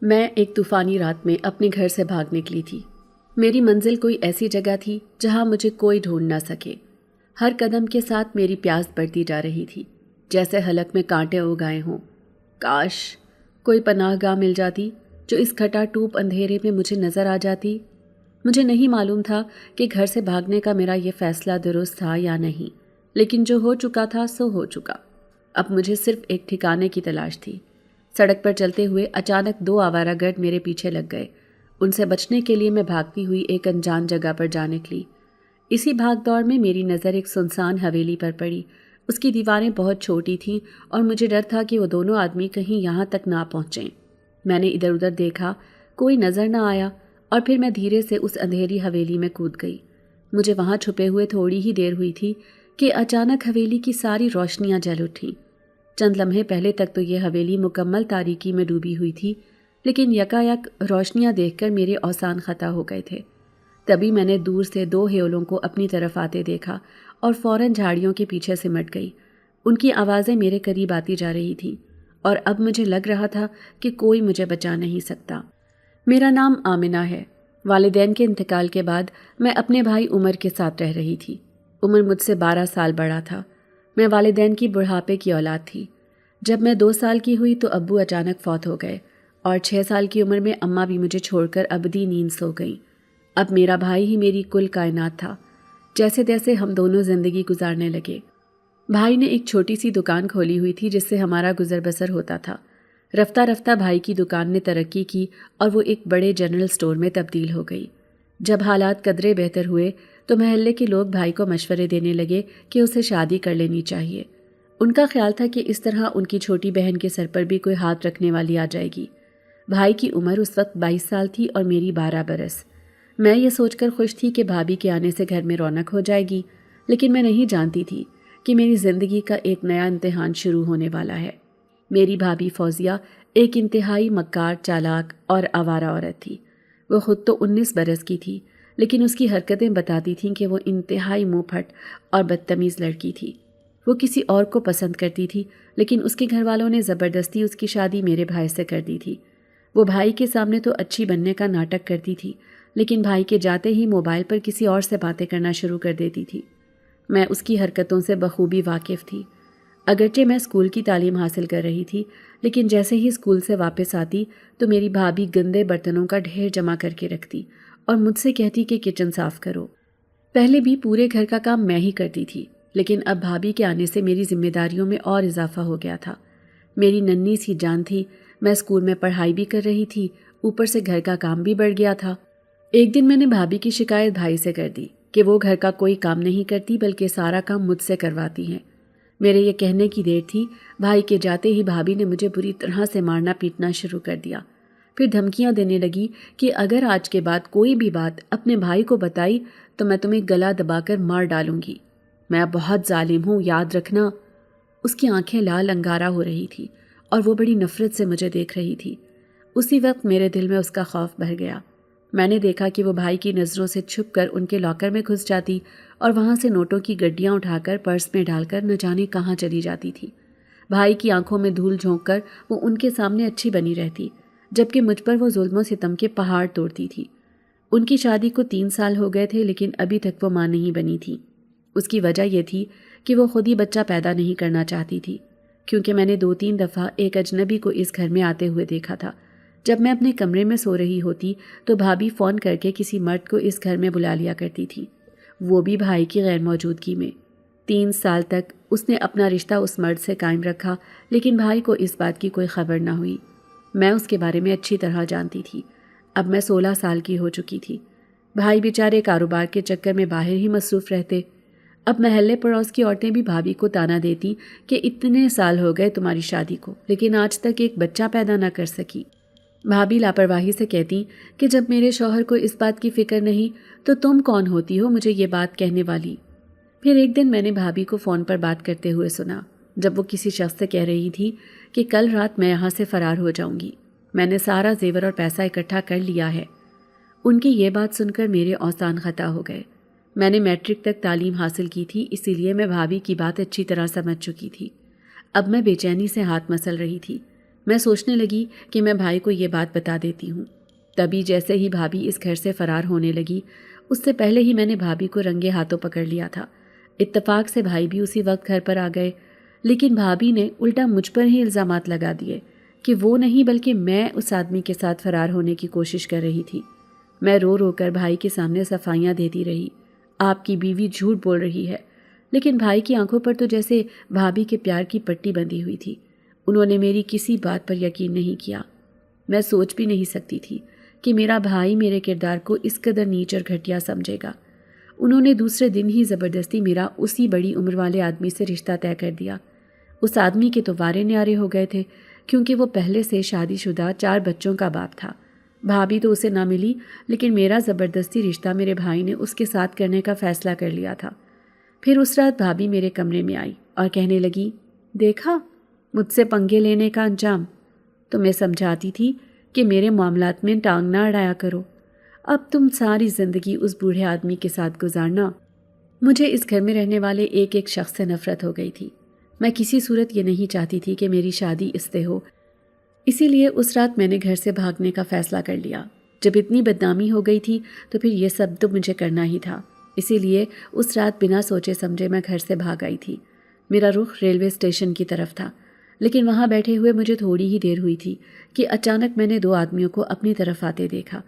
میں ایک طوفانی رات میں اپنے گھر سے بھاگ نکلی تھی۔ میری منزل کوئی ایسی جگہ تھی جہاں مجھے کوئی ڈھونڈ نہ سکے۔ ہر قدم کے ساتھ میری پیاس بڑھتی جا رہی تھی، جیسے حلق میں کانٹے اگ آئے ہوں۔ کاش کوئی پناہ گاہ مل جاتی جو اس کھٹا ٹوپ اندھیرے میں مجھے نظر آ جاتی۔ مجھے نہیں معلوم تھا کہ گھر سے بھاگنے کا میرا یہ فیصلہ درست تھا یا نہیں، لیکن جو ہو چکا تھا سو ہو چکا۔ اب مجھے صرف ایک ٹھکانے کی تلاش تھی۔ سڑک پر چلتے ہوئے اچانک 2 آوارہ گرد میرے پیچھے لگ گئے۔ ان سے بچنے کے لیے میں بھاگتی ہوئی ایک انجان جگہ پر جا نکلی۔ اسی بھاگ دوڑ میں میری نظر ایک سنسان حویلی پر پڑی۔ اس کی دیواریں بہت چھوٹی تھیں اور مجھے ڈر تھا کہ وہ دونوں آدمی کہیں یہاں تک نہ پہنچیں۔ میں نے ادھر ادھر دیکھا، کوئی نظر نہ آیا، اور پھر میں دھیرے سے اس اندھیری حویلی میں کود گئی۔ مجھے وہاں چھپے ہوئے تھوڑی ہی دیر ہوئی تھی کہ اچانک حویلی کی ساری روشنیاں جل اٹھیں۔ چند لمحے پہلے تک تو یہ حویلی مکمل تاریکی میں ڈوبی ہوئی تھی، لیکن یکایک روشنیاں دیکھ کر میرے اوزان خطا ہو گئے تھے۔ تبھی میں نے دور سے 2 ہیولوں کو اپنی طرف آتے دیکھا اور فوراً جھاڑیوں کے پیچھے سمٹ گئی۔ ان کی آوازیں میرے قریب آتی جا رہی تھیں، اور اب مجھے لگ رہا تھا کہ کوئی مجھے بچا نہیں سکتا۔ میرا نام آمنہ ہے۔ والدین کے انتقال کے بعد میں اپنے بھائی عمر کے ساتھ رہ رہی تھی۔ عمر مجھ سے 12 سال بڑا تھا۔ میں والدین کی بڑھاپے کی اولاد تھی۔ جب میں 2 سال کی ہوئی تو ابو اچانک فوت ہو گئے، اور 6 سال کی عمر میں اماں بھی مجھے چھوڑ کر ابدی نیند سو گئیں۔ اب میرا بھائی ہی میری کل کائنات تھا۔ جیسے تیسے ہم دونوں زندگی گزارنے لگے۔ بھائی نے ایک چھوٹی سی دکان کھولی ہوئی تھی جس سے ہمارا گزر بسر ہوتا تھا۔ رفتہ رفتہ بھائی کی دکان نے ترقی کی اور وہ ایک بڑے جنرل سٹور میں تبدیل ہو گئی۔ جب حالات قدرے بہتر ہوئے تو محلے کے لوگ بھائی کو مشورے دینے لگے کہ اسے شادی کر لینی چاہیے۔ ان کا خیال تھا کہ اس طرح ان کی چھوٹی بہن کے سر پر بھی کوئی ہاتھ رکھنے والی آ جائے گی۔ بھائی کی عمر اس وقت 22 سال تھی اور میری 12 برس۔ میں یہ سوچ کر خوش تھی کہ بھابھی کے آنے سے گھر میں رونق ہو جائے گی، لیکن میں نہیں جانتی تھی کہ میری زندگی کا ایک نیا امتحان شروع ہونے والا ہے۔ میری بھابھی فوزیہ ایک انتہائی مکار، چالاک اور آوارہ عورت تھی۔ وہ خود تو 19 برس کی تھی، لیکن اس کی حرکتیں بتاتی تھیں کہ وہ انتہائی منہ پھٹ اور بدتمیز لڑکی تھی۔ وہ کسی اور کو پسند کرتی تھی، لیکن اس کے گھر والوں نے زبردستی اس کی شادی میرے بھائی سے کر دی تھی۔ وہ بھائی کے سامنے تو اچھی بننے کا ناٹک کرتی تھی، لیکن بھائی کے جاتے ہی موبائل پر کسی اور سے باتیں کرنا شروع کر دیتی تھی۔ میں اس کی حرکتوں سے بخوبی واقف تھی۔ اگرچہ میں اسکول کی تعلیم حاصل کر رہی تھی، لیکن جیسے ہی اسکول سے واپس آتی تو میری بھابھی گندے برتنوں کا ڈھیر جمع کر کے رکھتی اور مجھ سے کہتی کہ کچن صاف کرو۔ پہلے بھی پورے گھر کا کام میں ہی کرتی تھی، لیکن اب بھابھی کے آنے سے میری ذمہ داریوں میں اور اضافہ ہو گیا تھا۔ میری ننھی سی جان تھی، میں اسکول میں پڑھائی بھی کر رہی تھی، اوپر سے گھر کا کام بھی بڑھ گیا تھا۔ ایک دن میں نے بھابھی کی شکایت بھائی سے کر دی کہ وہ گھر کا کوئی کام نہیں کرتی بلکہ سارا کام مجھ سے کرواتی ہیں۔ میرے یہ کہنے کی دیر تھی، بھائی کے جاتے ہی بھابھی نے مجھے بری طرح سے مارنا پیٹنا شروع کر دیا۔ پھر دھمکیاں دینے لگی کہ اگر آج کے بعد کوئی بھی بات اپنے بھائی کو بتائی تو میں تمہیں گلا دبا کر مار ڈالوں گی۔ میں بہت ظالم ہوں، یاد رکھنا۔ اس کی آنکھیں لال انگارہ ہو رہی تھی اور وہ بڑی نفرت سے مجھے دیکھ رہی تھی۔ اسی وقت میرے دل میں اس کا خوف بھر گیا۔ میں نے دیکھا کہ وہ بھائی کی نظروں سے چھپ کر ان کے لاکر میں گھس جاتی اور وہاں سے نوٹوں کی گڈیاں اٹھا کر پرس میں ڈال کر نہ جانے کہاں چلی جاتی تھی۔ بھائی کی آنکھوں میں دھول جھونک کر وہ ان کے سامنے اچھی بنی رہتی، جبکہ مجھ پر وہ ظلم و ستم کے پہاڑ توڑتی تھی۔ ان کی شادی کو 3 سال ہو گئے تھے، لیکن ابھی تک وہ ماں نہیں بنی تھی۔ اس کی وجہ یہ تھی کہ وہ خود ہی بچہ پیدا نہیں کرنا چاہتی تھی، کیونکہ میں نے 2-3 دفعہ ایک اجنبی کو اس گھر میں آتے ہوئے دیکھا تھا۔ جب میں اپنے کمرے میں سو رہی ہوتی تو بھابھی فون کر کے کسی مرد کو اس گھر میں بلا لیا کرتی تھی، وہ بھی بھائی کی غیر موجودگی میں۔ 3 سال تک اس نے اپنا رشتہ اس مرد سے قائم رکھا، لیکن بھائی کو اس بات کی کوئی خبر نہ ہوئی۔ میں اس کے بارے میں اچھی طرح جانتی تھی۔ اب میں 16 سال کی ہو چکی تھی۔ بھائی بیچارے کاروبار کے چکر میں باہر ہی مصروف رہتے۔ اب محلے پڑوس کی عورتیں بھی بھابھی کو تانا دیتی کہ اتنے سال ہو گئے تمہاری شادی کو، لیکن آج تک ایک بچہ پیدا نہ کر سکی۔ بھابھی لاپرواہی سے کہتی کہ جب میرے شوہر کو اس بات کی فکر نہیں تو تم کون ہوتی ہو مجھے یہ بات کہنے والی۔ پھر ایک دن میں نے بھابھی کو فون پر بات کرتے ہوئے سنا، جب وہ کسی شخص سے کہہ رہی تھی کہ کل رات میں یہاں سے فرار ہو جاؤں گی، میں نے سارا زیور اور پیسہ اکٹھا کر لیا ہے۔ ان کی یہ بات سن کر میرے اوزان خطا ہو گئے۔ میں نے میٹرک تک تعلیم حاصل کی تھی، اسی لیے میں بھابھی کی بات اچھی طرح سمجھ چکی تھی۔ اب میں بے چینی سے ہاتھ مسل رہی تھی۔ میں سوچنے لگی کہ میں بھائی کو یہ بات بتا دیتی ہوں۔ تبھی جیسے ہی بھابھی اس گھر سے فرار ہونے لگی، اس سے پہلے ہی میں نے بھابھی کو رنگے ہاتھوں پکڑ لیا تھا۔ اتفاق سے بھائی بھی اسی وقت گھر پر آ گئے، لیکن بھابھی نے الٹا مجھ پر ہی الزامات لگا دیے کہ وہ نہیں بلکہ میں اس آدمی کے ساتھ فرار ہونے کی کوشش کر رہی تھی۔ میں رو رو کر بھائی کے سامنے صفائیاں دیتی رہی، آپ کی بیوی جھوٹ بول رہی ہے، لیکن بھائی کی آنکھوں پر تو جیسے بھابھی کے پیار کی پٹی بندھی ہوئی تھی۔ انہوں نے میری کسی بات پر یقین نہیں کیا۔ میں سوچ بھی نہیں سکتی تھی کہ میرا بھائی میرے کردار کو اس قدر نیچ اور گھٹیا سمجھے گا۔ انہوں نے دوسرے دن ہی زبردستی میرا اسی بڑی عمر والے آدمی سے رشتہ طے کر دیا۔ اس آدمی کے تو وارے نیارے ہو گئے تھے، کیونکہ وہ پہلے سے شادی شدہ 4 بچوں کا باپ تھا۔ بھابھی تو اسے نہ ملی، لیکن میرا زبردستی رشتہ میرے بھائی نے اس کے ساتھ کرنے کا فیصلہ کر لیا تھا۔ پھر اس رات بھابھی میرے کمرے میں آئی اور کہنے لگی، دیکھا مجھ سے پنگے لینے کا انجام۔ تو میں سمجھاتی تھی کہ میرے معاملات میں ٹانگ نہ اڑایا کرو، اب تم ساری زندگی اس بوڑھے آدمی کے ساتھ گزارنا۔ مجھے اس گھر میں رہنے والے ایک ایک شخص سے نفرت ہو گئی تھی۔ میں کسی صورت یہ نہیں چاہتی تھی کہ میری شادی اس سے ہو، اسی لیے اس رات میں نے گھر سے بھاگنے کا فیصلہ کر لیا۔ جب اتنی بدنامی ہو گئی تھی تو پھر یہ سب تو مجھے کرنا ہی تھا، اسی لیے اس رات بنا سوچے سمجھے میں گھر سے بھاگ آئی تھی۔ میرا رخ ریلوے اسٹیشن کی طرف تھا، لیکن وہاں بیٹھے ہوئے مجھے تھوڑی ہی دیر ہوئی تھی کہ اچانک میں نے 2 آدمیوں کو اپنی طرف آتے دیکھا۔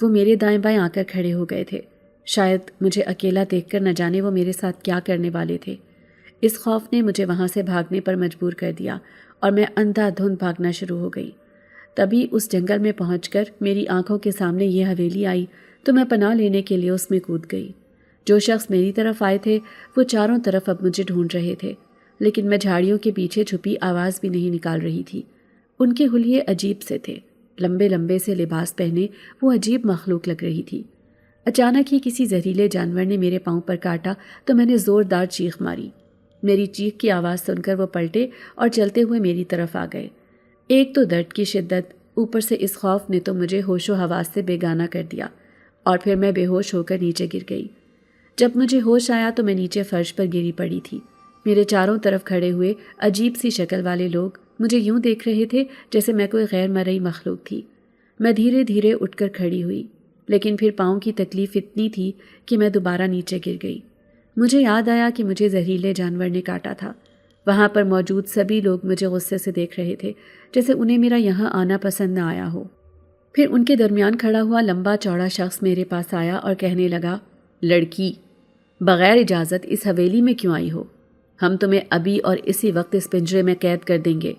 وہ میرے دائیں بائیں آ کر کھڑے ہو گئے تھے۔ شاید مجھے اکیلا دیکھ کر نہ جانے وہ میرے ساتھ کیا کرنے والے تھے۔ اس خوف نے مجھے وہاں سے بھاگنے پر مجبور کر دیا اور میں اندھا دھند بھاگنا شروع ہو گئی۔ تبھی اس جنگل میں پہنچ کر میری آنکھوں کے سامنے یہ حویلی آئی تو میں پناہ لینے کے لیے اس میں کود گئی۔ جو شخص میری طرف آئے تھے وہ چاروں طرف اب مجھے ڈھونڈ رہے تھے، لیکن میں جھاڑیوں کے پیچھے چھپی آواز بھی نہیں نکال رہی تھی۔ ان کے حلیے عجیب سے تھے، لمبے لمبے سے لباس پہنے وہ عجیب مخلوق لگ رہی تھی۔ اچانک ہی کسی زہریلے جانور نے میرے پاؤں پر کاٹا تو میں نے زوردار چیخ ماری۔ میری چیخ کی آواز سن کر وہ پلٹے اور چلتے ہوئے میری طرف آ گئے۔ ایک تو درد کی شدت، اوپر سے اس خوف نے تو مجھے ہوش و حواس سے بیگانہ کر دیا، اور پھر میں بے ہوش ہو کر نیچے گر گئی۔ جب مجھے ہوش آیا تو میں نیچے فرش پر گری پڑی تھی۔ میرے چاروں طرف کھڑے ہوئے عجیب سی شکل والے لوگ مجھے یوں دیکھ رہے تھے جیسے میں کوئی غیر مرئی مخلوق تھی۔ میں دھیرے دھیرے اٹھ کر کھڑی ہوئی، لیکن پھر پاؤں کی تکلیف اتنی تھی کہ میں دوبارہ نیچے گر گئی۔ مجھے یاد آیا کہ مجھے زہریلے جانور نے کاٹا تھا۔ وہاں پر موجود سبھی لوگ مجھے غصے سے دیکھ رہے تھے، جیسے انہیں میرا یہاں آنا پسند نہ آیا ہو۔ پھر ان کے درمیان کھڑا ہوا لمبا چوڑا شخص میرے پاس آیا اور کہنے لگا، لڑکی، بغیر اجازت اس حویلی میں کیوں آئی ہو؟ ہم تمہیں ابھی اور اسی وقت اس پنجرے میں قید کر دیں گے۔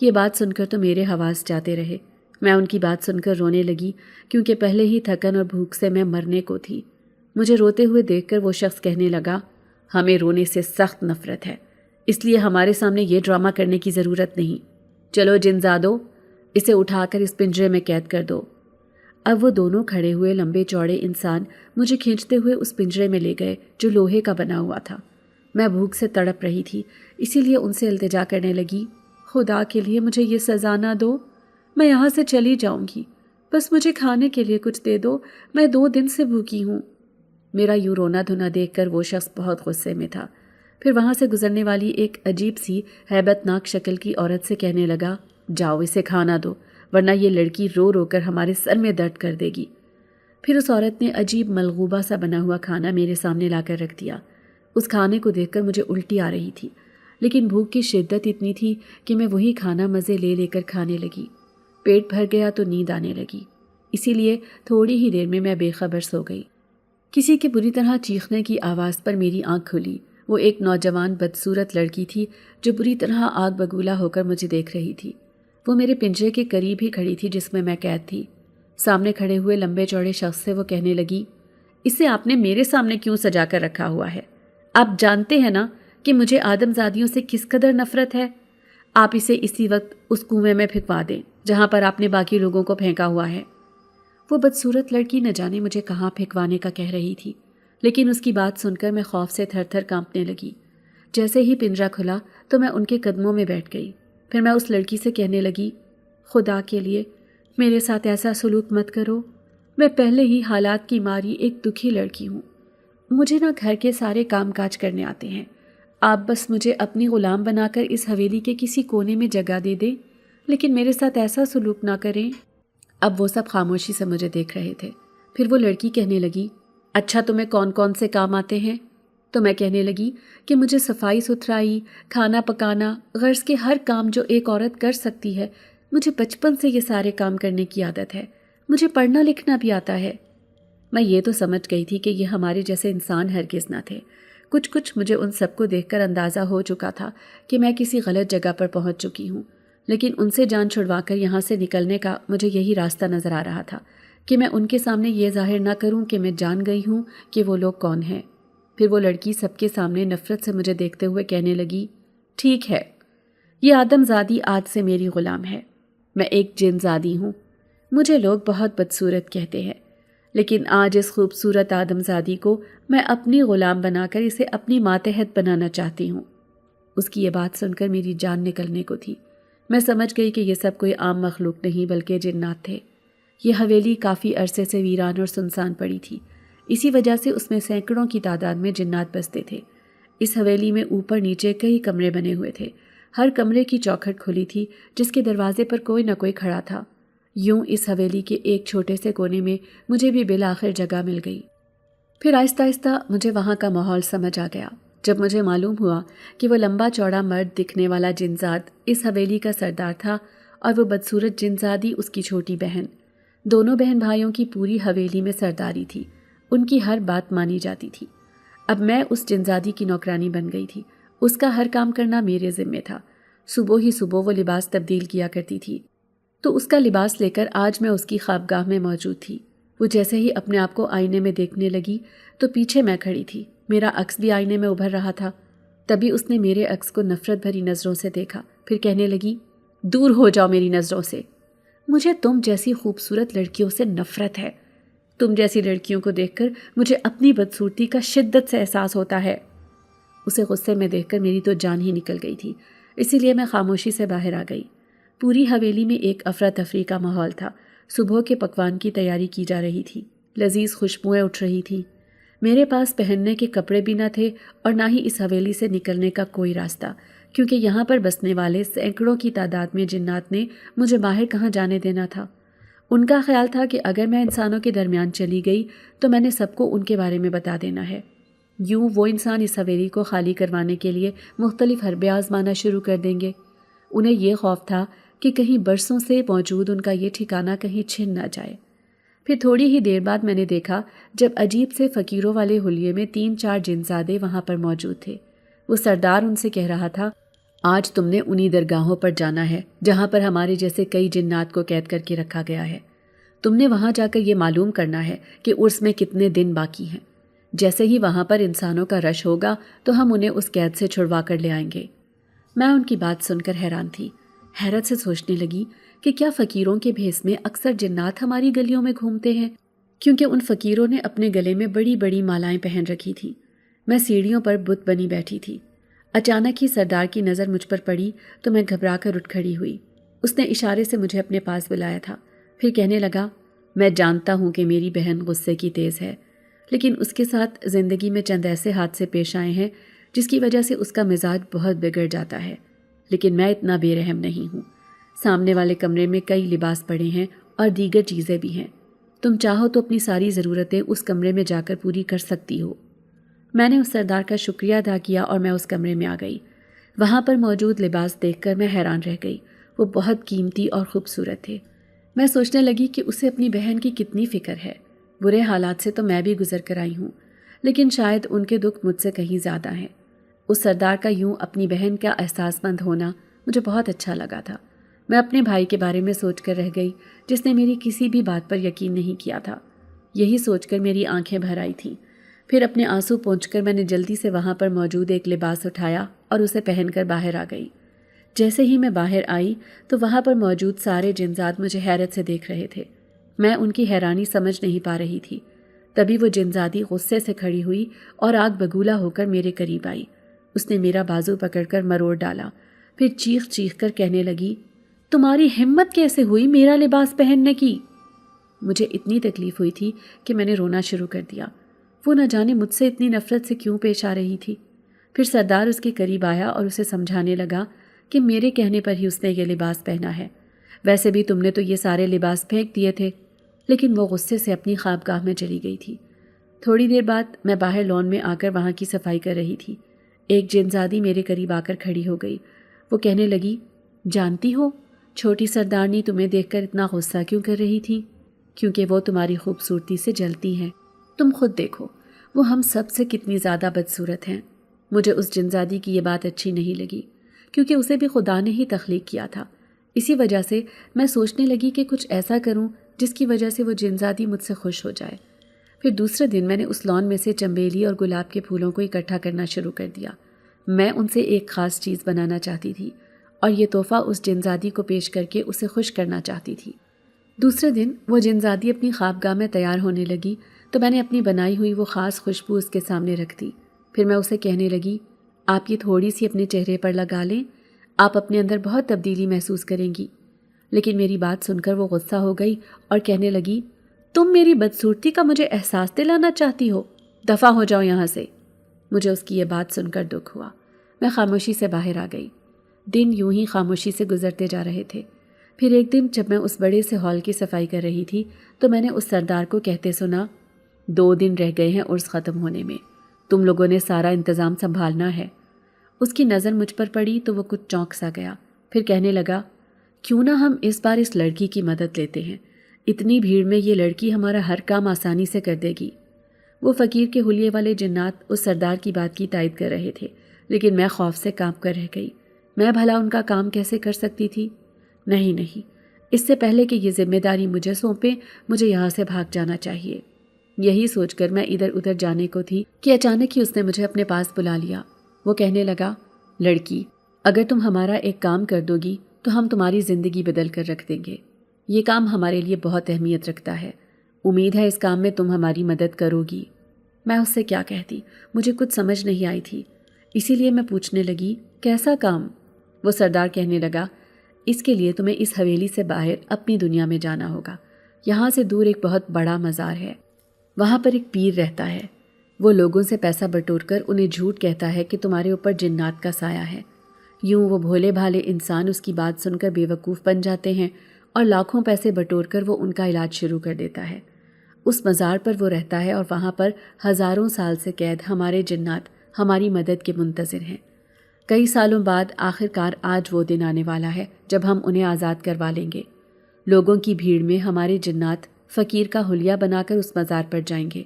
یہ بات سن کر تو میرے حواس جاتے رہے۔ میں ان کی بات سن کر رونے لگی، کیونکہ پہلے ہی تھکن اور بھوک سے میں مرنے کو تھی۔ مجھے روتے ہوئے دیکھ کر وہ شخص کہنے لگا، ہمیں رونے سے سخت نفرت ہے، اس لیے ہمارے سامنے یہ ڈرامہ کرنے کی ضرورت نہیں۔ چلو جن زادو، اسے اٹھا کر اس پنجرے میں قید کر دو۔ اب وہ دونوں کھڑے ہوئے لمبے چوڑے انسان مجھے کھینچتے ہوئے اس پنجرے میں لے گئے جو لوہے کا بنا ہوا تھا۔ میں بھوک سے تڑپ رہی تھی، اسی لیے ان سے التجا کرنے لگی، خدا کے لیے مجھے یہ سزا نہ دو، میں یہاں سے چلی جاؤں گی، بس مجھے کھانے کے لیے کچھ دے دو، میں 2 دن سے بھوکی ہوں۔ میرا یوں رونا دھونا دیکھ کر وہ شخص بہت غصے میں تھا۔ پھر وہاں سے گزرنے والی ایک عجیب سی ہیبت ناک شکل کی عورت سے کہنے لگا، جاؤ اسے کھانا دو، ورنہ یہ لڑکی رو رو کر ہمارے سر میں درد کر دے گی۔ پھر اس عورت نے عجیب ملغوبہ سا بنا ہوا کھانا میرے سامنے لا کر رکھ دیا۔ اس کھانے کو دیکھ کر مجھے الٹی آ رہی تھی، لیکن بھوک کی شدت اتنی تھی کہ میں وہی کھانا مزے لے لے کر کھانے لگی۔ پیٹ بھر گیا تو نیند آنے لگی، اسی لیے تھوڑی ہی دیر میں بے خبر سو گئی۔ کسی کے بری طرح چیخنے کی آواز پر میری آنکھ کھلی۔ وہ ایک نوجوان بدصورت لڑکی تھی جو بری طرح آگ بگولا ہو کر مجھے دیکھ رہی تھی۔ وہ میرے پنجرے کے قریب ہی کھڑی تھی جس میں میں قید تھی۔ سامنے کھڑے ہوئے لمبے چوڑے شخص سے وہ کہنے لگی، اسے آپ نے میرے سامنے کیوں سجا کر رکھا ہوا ہے؟ آپ جانتے ہیں نا کہ مجھے آدم زادیوں سے کس قدر نفرت ہے؟ آپ اسے اسی وقت اس کنویں میں پھینکوا دیں جہاں پر آپ نے باقی لوگوں کو پھینکا ہوا ہے۔ وہ بدصورت لڑکی نہ جانے مجھے کہاں پھینکوانے کا کہہ رہی تھی، لیکن اس کی بات سن کر میں خوف سے تھر تھر کانپنے لگی۔ جیسے ہی پنجرا کھلا تو میں ان کے قدموں میں بیٹھ گئی۔ پھر میں اس لڑکی سے کہنے لگی، خدا کے لیے میرے ساتھ ایسا سلوک مت کرو، میں پہلے ہی حالات کی ماری ایک دکھی لڑکی ہوں، مجھے نہ گھر کے سارے کام کاج کرنے آتے ہیں، آپ بس مجھے اپنی غلام بنا کر اس حویلی کے کسی کونے میں جگہ دے دیں، لیکن میرے ساتھ ایسا سلوک نہ کریں۔ اب وہ سب خاموشی سے مجھے دیکھ رہے تھے۔ پھر وہ لڑکی کہنے لگی، اچھا تمہیں کون کون سے کام آتے ہیں؟ تو میں کہنے لگی کہ مجھے صفائی ستھرائی، کھانا پکانا، غرض کے ہر کام جو ایک عورت کر سکتی ہے، مجھے بچپن سے یہ سارے کام کرنے کی عادت ہے۔ مجھے پڑھنا لکھنا بھی آتا ہے۔ میں یہ تو سمجھ گئی تھی کہ یہ ہمارے جیسے انسان ہرگز نہ تھے۔ کچھ مجھے ان سب کو دیکھ کر اندازہ ہو چکا تھا کہ میں کسی غلط جگہ پر پہنچ چکی ہوں، لیکن ان سے جان چھڑوا کر یہاں سے نکلنے کا مجھے یہی راستہ نظر آ رہا تھا کہ میں ان کے سامنے یہ ظاہر نہ کروں کہ میں جان گئی ہوں کہ وہ لوگ کون ہیں۔ پھر وہ لڑکی سب کے سامنے نفرت سے مجھے دیکھتے ہوئے کہنے لگی، ٹھیک ہے، یہ آدم زادی آج سے میری غلام ہے۔ میں ایک جن زادی ہوں۔ مجھے لوگ بہت بدصورت کہتے ہیں، لیکن آج اس خوبصورت آدم زادی کو میں اپنی غلام بنا کر اسے اپنی ماتحت بنانا چاہتی ہوں۔ اس کی یہ بات سن کر میری جان نکلنے کو تھی۔ میں سمجھ گئی کہ یہ سب کوئی عام مخلوق نہیں بلکہ جنات تھے۔ یہ حویلی کافی عرصے سے ویران اور سنسان پڑی تھی، اسی وجہ سے اس میں سینکڑوں کی تعداد میں جنات بستے تھے۔ اس حویلی میں اوپر نیچے کئی کمرے بنے ہوئے تھے۔ ہر کمرے کی چوکھٹ کھلی تھی جس کے دروازے پر کوئی نہ کوئی کھڑا تھا۔ یوں اس حویلی کے ایک چھوٹے سے کونے میں مجھے بھی بالآخر جگہ مل گئی۔ پھر آہستہ آہستہ مجھے وہاں کا ماحول سمجھ آ گیا۔ جب مجھے معلوم ہوا کہ وہ لمبا چوڑا مرد دکھنے والا جنزاد اس حویلی کا سردار تھا اور وہ بدصورت جنزادی اس کی چھوٹی بہن، دونوں بہن بھائیوں کی پوری حویلی میں سرداری تھی، ان کی ہر بات مانی جاتی تھی۔ اب میں اس جنزادی کی نوکرانی بن گئی تھی۔ اس کا ہر کام کرنا میرے ذمے تھا۔ صبح ہی صبح وہ لباس تبدیل کیا کرتی تھی، تو اس کا لباس لے کر آج میں اس کی خوابگاہ میں موجود تھی۔ وہ جیسے ہی اپنے آپ کو آئینے میں دیکھنے لگی تو پیچھے میں کھڑی تھی، میرا عکس بھی آئینے میں ابھر رہا تھا۔ تبھی اس نے میرے عکس کو نفرت بھری نظروں سے دیکھا، پھر کہنے لگی، دور ہو جاؤ میری نظروں سے، مجھے تم جیسی خوبصورت لڑکیوں سے نفرت ہے۔ تم جیسی لڑکیوں کو دیکھ کر مجھے اپنی بدصورتی کا شدت سے احساس ہوتا ہے۔ اسے غصے میں دیکھ کر میری تو جان ہی نکل گئی تھی، اسی لیے میں خاموشی سے باہر آ گئی۔ پوری حویلی میں ایک افراتفری کا ماحول تھا۔ صبح کے پکوان کی تیاری کی جا رہی تھی، لذیذ خوشبوئیں اٹھ رہی تھیں۔ میرے پاس پہننے کے کپڑے بھی نہ تھے اور نہ ہی اس حویلی سے نکلنے کا کوئی راستہ، کیونکہ یہاں پر بسنے والے سینکڑوں کی تعداد میں جنات نے مجھے باہر کہاں جانے دینا تھا۔ ان کا خیال تھا کہ اگر میں انسانوں کے درمیان چلی گئی تو میں نے سب کو ان کے بارے میں بتا دینا ہے۔ یوں وہ انسان اس حویلی کو خالی کروانے کے لیے مختلف حربے آزمانا شروع کر دیں گے۔ انہیں یہ خوف تھا کہ کہیں برسوں سے موجود ان کا یہ ٹھکانہ کہیں چھن نہ جائے۔ پھر تھوڑی ہی دیر بعد میں نے دیکھا جب عجیب سے فقیروں والے حلیے میں 3-4 جنزادے وہاں پر موجود تھے۔ وہ سردار ان سے کہہ رہا تھا، آج تم نے انہی درگاہوں پر جانا ہے جہاں پر ہمارے جیسے کئی جنات کو قید کر کے رکھا گیا ہے۔ تم نے وہاں جا کر یہ معلوم کرنا ہے کہ عرس میں کتنے دن باقی ہیں۔ جیسے ہی وہاں پر انسانوں کا رش ہوگا تو ہم انہیں اس قید سے چھڑوا کر لے آئیں گے۔ میں ان کی بات سن کر حیران تھی، حیرت سے سوچنے لگی کہ کیا فقیروں کے بھیس میں اکثر جنات ہماری گلیوں میں گھومتے ہیں، کیونکہ ان فقیروں نے اپنے گلے میں بڑی بڑی مالائیں پہن رکھی تھیں۔ میں سیڑھیوں پر بت بنی بیٹھی تھی۔ اچانک ہی سردار کی نظر مجھ پر پڑی تو میں گھبرا کر اٹھ کھڑی ہوئی۔ اس نے اشارے سے مجھے اپنے پاس بلایا تھا، پھر کہنے لگا، میں جانتا ہوں کہ میری بہن غصے کی تیز ہے، لیکن اس کے ساتھ زندگی میں چند ایسے حادثے پیش آئے ہیں جس کی وجہ سے اس کا مزاج بہت بگڑ جاتا ہے، لیکن میں اتنا بے رحم نہیں ہوں۔ سامنے والے کمرے میں کئی لباس پڑے ہیں اور دیگر چیزیں بھی ہیں، تم چاہو تو اپنی ساری ضرورتیں اس کمرے میں جا کر پوری کر سکتی ہو۔ میں نے اس سردار کا شکریہ ادا کیا اور میں اس کمرے میں آ گئی۔ وہاں پر موجود لباس دیکھ کر میں حیران رہ گئی، وہ بہت قیمتی اور خوبصورت تھے۔ میں سوچنے لگی کہ اسے اپنی بہن کی کتنی فکر ہے۔ برے حالات سے تو میں بھی گزر کر آئی ہوں، لیکن شاید ان کے دکھ مجھ سے کہیں زیادہ ہیں۔ اس سردار کا یوں اپنی بہن کا احساس مند ہونا مجھے بہت اچھا لگا تھا۔ میں اپنے بھائی کے بارے میں سوچ کر رہ گئی جس نے میری کسی بھی بات پر یقین نہیں کیا تھا۔ یہی سوچ کر میری آنکھیں بھر آئی تھیں۔ پھر اپنے آنسو پونچھ کر میں نے جلدی سے وہاں پر موجود ایک لباس اٹھایا اور اسے پہن کر باہر آ گئی۔ جیسے ہی میں باہر آئی تو وہاں پر موجود سارے جنزاد مجھے حیرت سے دیکھ رہے تھے۔ میں ان کی حیرانی سمجھ نہیں پا رہی تھی۔ تبھی وہ جنزادی غصے سے کھڑی ہوئی اور آگ بگولا ہو کر میرے قریب آئی۔ اس نے میرا بازو پکڑ کر مروڑ ڈالا، پھر چیخ چیخ کر کہنے لگی، تمہاری ہمت کیسے ہوئی میرا لباس پہننے کی؟ مجھے اتنی تکلیف ہوئی تھی کہ میں نے رونا شروع کر دیا۔ وہ نہ جانے مجھ سے اتنی نفرت سے کیوں پیش آ رہی تھی۔ پھر سردار اس کے قریب آیا اور اسے سمجھانے لگا کہ میرے کہنے پر ہی اس نے یہ لباس پہنا ہے، ویسے بھی تم نے تو یہ سارے لباس پھینک دیے تھے۔ لیکن وہ غصے سے اپنی خوابگاہ میں چلی گئی تھی۔ تھوڑی دیر بعد میں باہر لان میں آ کر وہاں کی صفائی کر رہی تھی۔ ایک جنزادی میرے قریب آ کر کھڑی ہو گئی۔ وہ کہنے لگی، جانتی ہو چھوٹی سردارنی تمہیں دیکھ کر اتنا غصہ کیوں کر رہی تھی؟ کیونکہ وہ تمہاری خوبصورتی سے جلتی ہیں۔ تم خود دیکھو وہ ہم سب سے کتنی زیادہ بدصورت ہیں۔ مجھے اس جنزادی کی یہ بات اچھی نہیں لگی، کیونکہ اسے بھی خدا نے ہی تخلیق کیا تھا۔ اسی وجہ سے میں سوچنے لگی کہ کچھ ایسا کروں جس کی وجہ سے وہ جنزادی مجھ سے خوش ہو جائے۔ پھر دوسرے دن میں نے اس لان میں سے چنبیلی اور گلاب کے پھولوں کو اکٹھا کرنا شروع کر دیا۔ میں ان سے ایک خاص چیز بنانا چاہتی تھی اور یہ تحفہ اس جنزادی کو پیش کر کے اسے خوش کرنا چاہتی تھی۔ دوسرے دن وہ جنزادی اپنی خوابگاہ میں تیار ہونے لگی تو میں نے اپنی بنائی ہوئی وہ خاص خوشبو اس کے سامنے رکھ دی۔ پھر میں اسے کہنے لگی، آپ یہ تھوڑی سی اپنے چہرے پر لگا لیں، آپ اپنے اندر بہت تبدیلی محسوس کریں گی۔ لیکن میری بات سن کر وہ غصہ ہو گئی اور کہنے لگی، تم میری بدصورتی کا مجھے احساس دلانا چاہتی ہو، دفع ہو جاؤ یہاں سے۔ مجھے اس کی یہ بات سن کر دکھ ہوا۔ میں خاموشی سے باہر آ گئی۔ دن یوں ہی خاموشی سے گزرتے جا رہے تھے۔ پھر ایک دن جب میں اس بڑے سے ہال کی صفائی کر رہی تھی تو میں نے اس سردار کو کہتے سنا، 2 دن رہ گئے ہیں عرس ختم ہونے میں، تم لوگوں نے سارا انتظام سنبھالنا ہے۔ اس کی نظر مجھ پر پڑی تو وہ کچھ چونک سا گیا، پھر کہنے لگا، کیوں نہ ہم اس بار اس لڑکی کی مدد لیتے ہیں، اتنی بھیڑ میں یہ لڑکی ہمارا ہر کام آسانی سے کر دے گی۔ وہ فقیر کے حلیے والے جنات اس سردار کی بات کی تائید کر رہے تھے، لیکن میں خوف سے کانپ کر رہ گئی۔ میں بھلا ان کا کام کیسے کر سکتی تھی؟ نہیں، اس سے پہلے کہ یہ ذمہ داری مجھے سونپیں، مجھے یہاں سے بھاگ جانا چاہیے۔ یہی سوچ کر میں ادھر ادھر جانے کو تھی کہ اچانک ہی اس نے مجھے اپنے پاس بلا لیا۔ وہ کہنے لگا، لڑکی، اگر تم ہمارا ایک کام کر دو گی تو ہم تمہاری زندگی بدل کر رکھ دیں گے۔ یہ کام ہمارے لیے بہت اہمیت رکھتا ہے، امید ہے اس کام میں تم ہماری مدد کرو گی۔ میں اس سے کیا کہتی، مجھے کچھ سمجھ نہیں آئی تھی، اسی لیے میں پوچھنے لگی، کیسا کام؟ وہ سردار کہنے لگا، اس کے لیے تمہیں اس حویلی سے باہر اپنی دنیا میں جانا ہوگا۔ یہاں سے دور ایک بہت بڑا مزار ہے، وہاں پر ایک پیر رہتا ہے۔ وہ لوگوں سے پیسہ بٹور کر انہیں جھوٹ کہتا ہے کہ تمہارے اوپر جنات کا سایہ ہے۔ یوں وہ بھولے بھالے انسان اس کی بات سن کر بے وقوف بن جاتے ہیں اور لاکھوں پیسے بٹور کر وہ ان کا علاج شروع کر دیتا ہے۔ اس مزار پر وہ رہتا ہے اور وہاں پر ہزاروں سال سے قید ہمارے جنات ہماری مدد کے منتظر ہیں۔ کئی سالوں بعد آخر کار آج وہ دن آنے والا ہے جب ہم انہیں آزاد کروا لیں گے۔ لوگوں کی بھیڑ میں ہمارے جنات فقیر کا حلیہ بنا کر اس مزار پر جائیں گے۔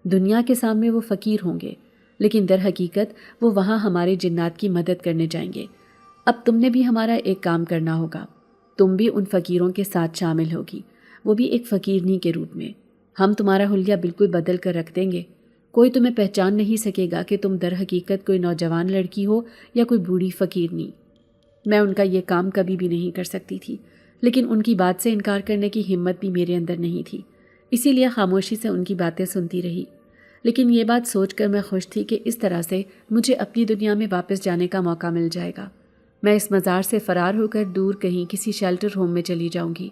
دنیا کے سامنے وہ فقیر ہوں گے، لیکن در حقیقت وہ وہاں ہمارے جنات کی مدد کرنے جائیں گے۔ اب تم نے بھی ہمارا ایک کام کرنا ہوگا، تم بھی ان فقیروں کے ساتھ شامل ہوگی، وہ بھی ایک فقیرنی کے روپ میں۔ ہم تمہارا حلیہ بالکل بدل کر رکھ دیں گے، کوئی تمہیں پہچان نہیں سکے گا کہ تم در حقیقت کوئی نوجوان لڑکی ہو یا کوئی بوڑھی فقیرنی۔ میں ان کا یہ کام کبھی بھی نہیں کر سکتی تھی، لیکن ان کی بات سے انکار کرنے کی ہمت بھی میرے اندر نہیں تھی، اسی لیے خاموشی سے ان کی باتیں سنتی رہی۔ لیکن یہ بات سوچ کر میں خوش تھی کہ اس طرح سے مجھے اپنی دنیا میں واپس جانے کا موقع مل جائے گا۔ میں اس مزار سے فرار ہو کر دور کہیں کسی شیلٹر ہوم میں چلی جاؤں گی۔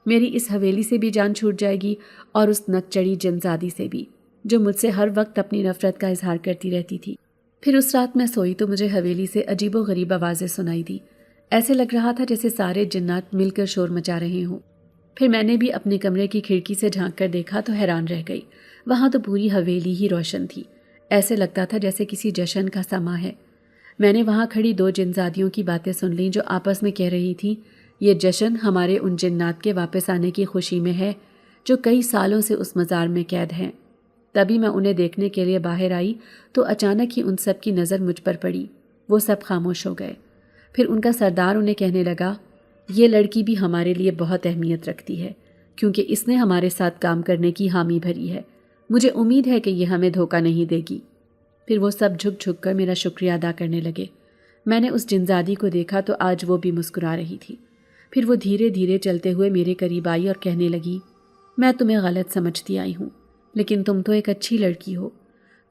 میری اس حویلی سے بھی جان چھوٹ جائے گی اور اس نک چڑھی جنزادی سے بھی، جو مجھ سے ہر وقت اپنی نفرت کا اظہار کرتی رہتی تھی۔ پھر اس رات میں سوئی تو مجھے حویلی سے عجیب و غریب آوازیں سنائی دی، ایسے لگ رہا تھا جیسے سارے جنات مل کر شور مچا رہے ہوں۔ پھر میں نے بھی اپنے کمرے کی کھڑکی سے جھانک کر دیکھا تو حیران رہ گئی، وہاں تو پوری حویلی ہی روشن تھی، ایسے لگتا تھا جیسے کسی جشن کا سماں ہے۔ میں نے وہاں کھڑی 2 جنزادیوں کی باتیں سن لیں جو آپس میں کہہ رہی تھیں، یہ جشن ہمارے ان جنات کے واپس آنے کی خوشی میں ہے جو کئی سالوں سے اس مزار میں قید ہیں۔ تبھی میں انہیں دیکھنے کے لیے باہر آئی تو اچانک ہی ان سب کی نظر مجھ پر پڑی، وہ سب خاموش ہو گئے۔ پھر ان کا سردار انہیں کہنے لگا، یہ لڑکی بھی ہمارے لیے بہت اہمیت رکھتی ہے، کیونکہ اس نے ہمارے ساتھ کام کرنے کی حامی بھری ہے، مجھے امید ہے کہ یہ ہمیں دھوکہ نہیں دے گی۔ پھر وہ سب جھک جھک کر میرا شکریہ ادا کرنے لگے۔ میں نے اس جنزادی کو دیکھا تو آج وہ بھی مسکرا رہی تھی۔ پھر وہ دھیرے دھیرے چلتے ہوئے میرے قریب آئی اور کہنے لگی، میں تمہیں غلط سمجھتی آئی ہوں، لیکن تم تو ایک اچھی لڑکی ہو،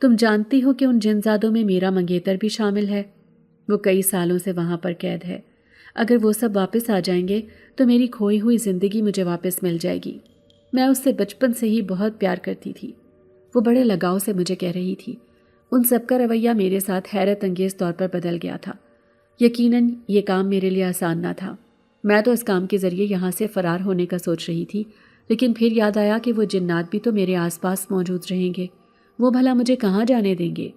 تم جانتی ہو کہ ان جنزادوں میں میرا منگیتر بھی شامل ہے، وہ کئی سالوں سے وہاں پر قید ہے، اگر وہ سب واپس آ جائیں گے تو میری کھوئی ہوئی زندگی مجھے واپس مل جائے گی۔ میں اس سے بچپن سے ہی بہت پیار کرتی تھی، وہ بڑے لگاؤ سے مجھے کہہ رہی تھی۔ ان سب کا رویہ میرے ساتھ حیرت انگیز طور پر بدل گیا تھا۔ یقیناً یہ کام میرے لیے آسان نہ تھا۔ میں تو اس کام کے ذریعے یہاں سے فرار ہونے کا سوچ رہی تھی، لیکن پھر یاد آیا کہ وہ جنات بھی تو میرے آس پاس موجود رہیں گے، وہ بھلا مجھے کہاں جانے دیں گے؟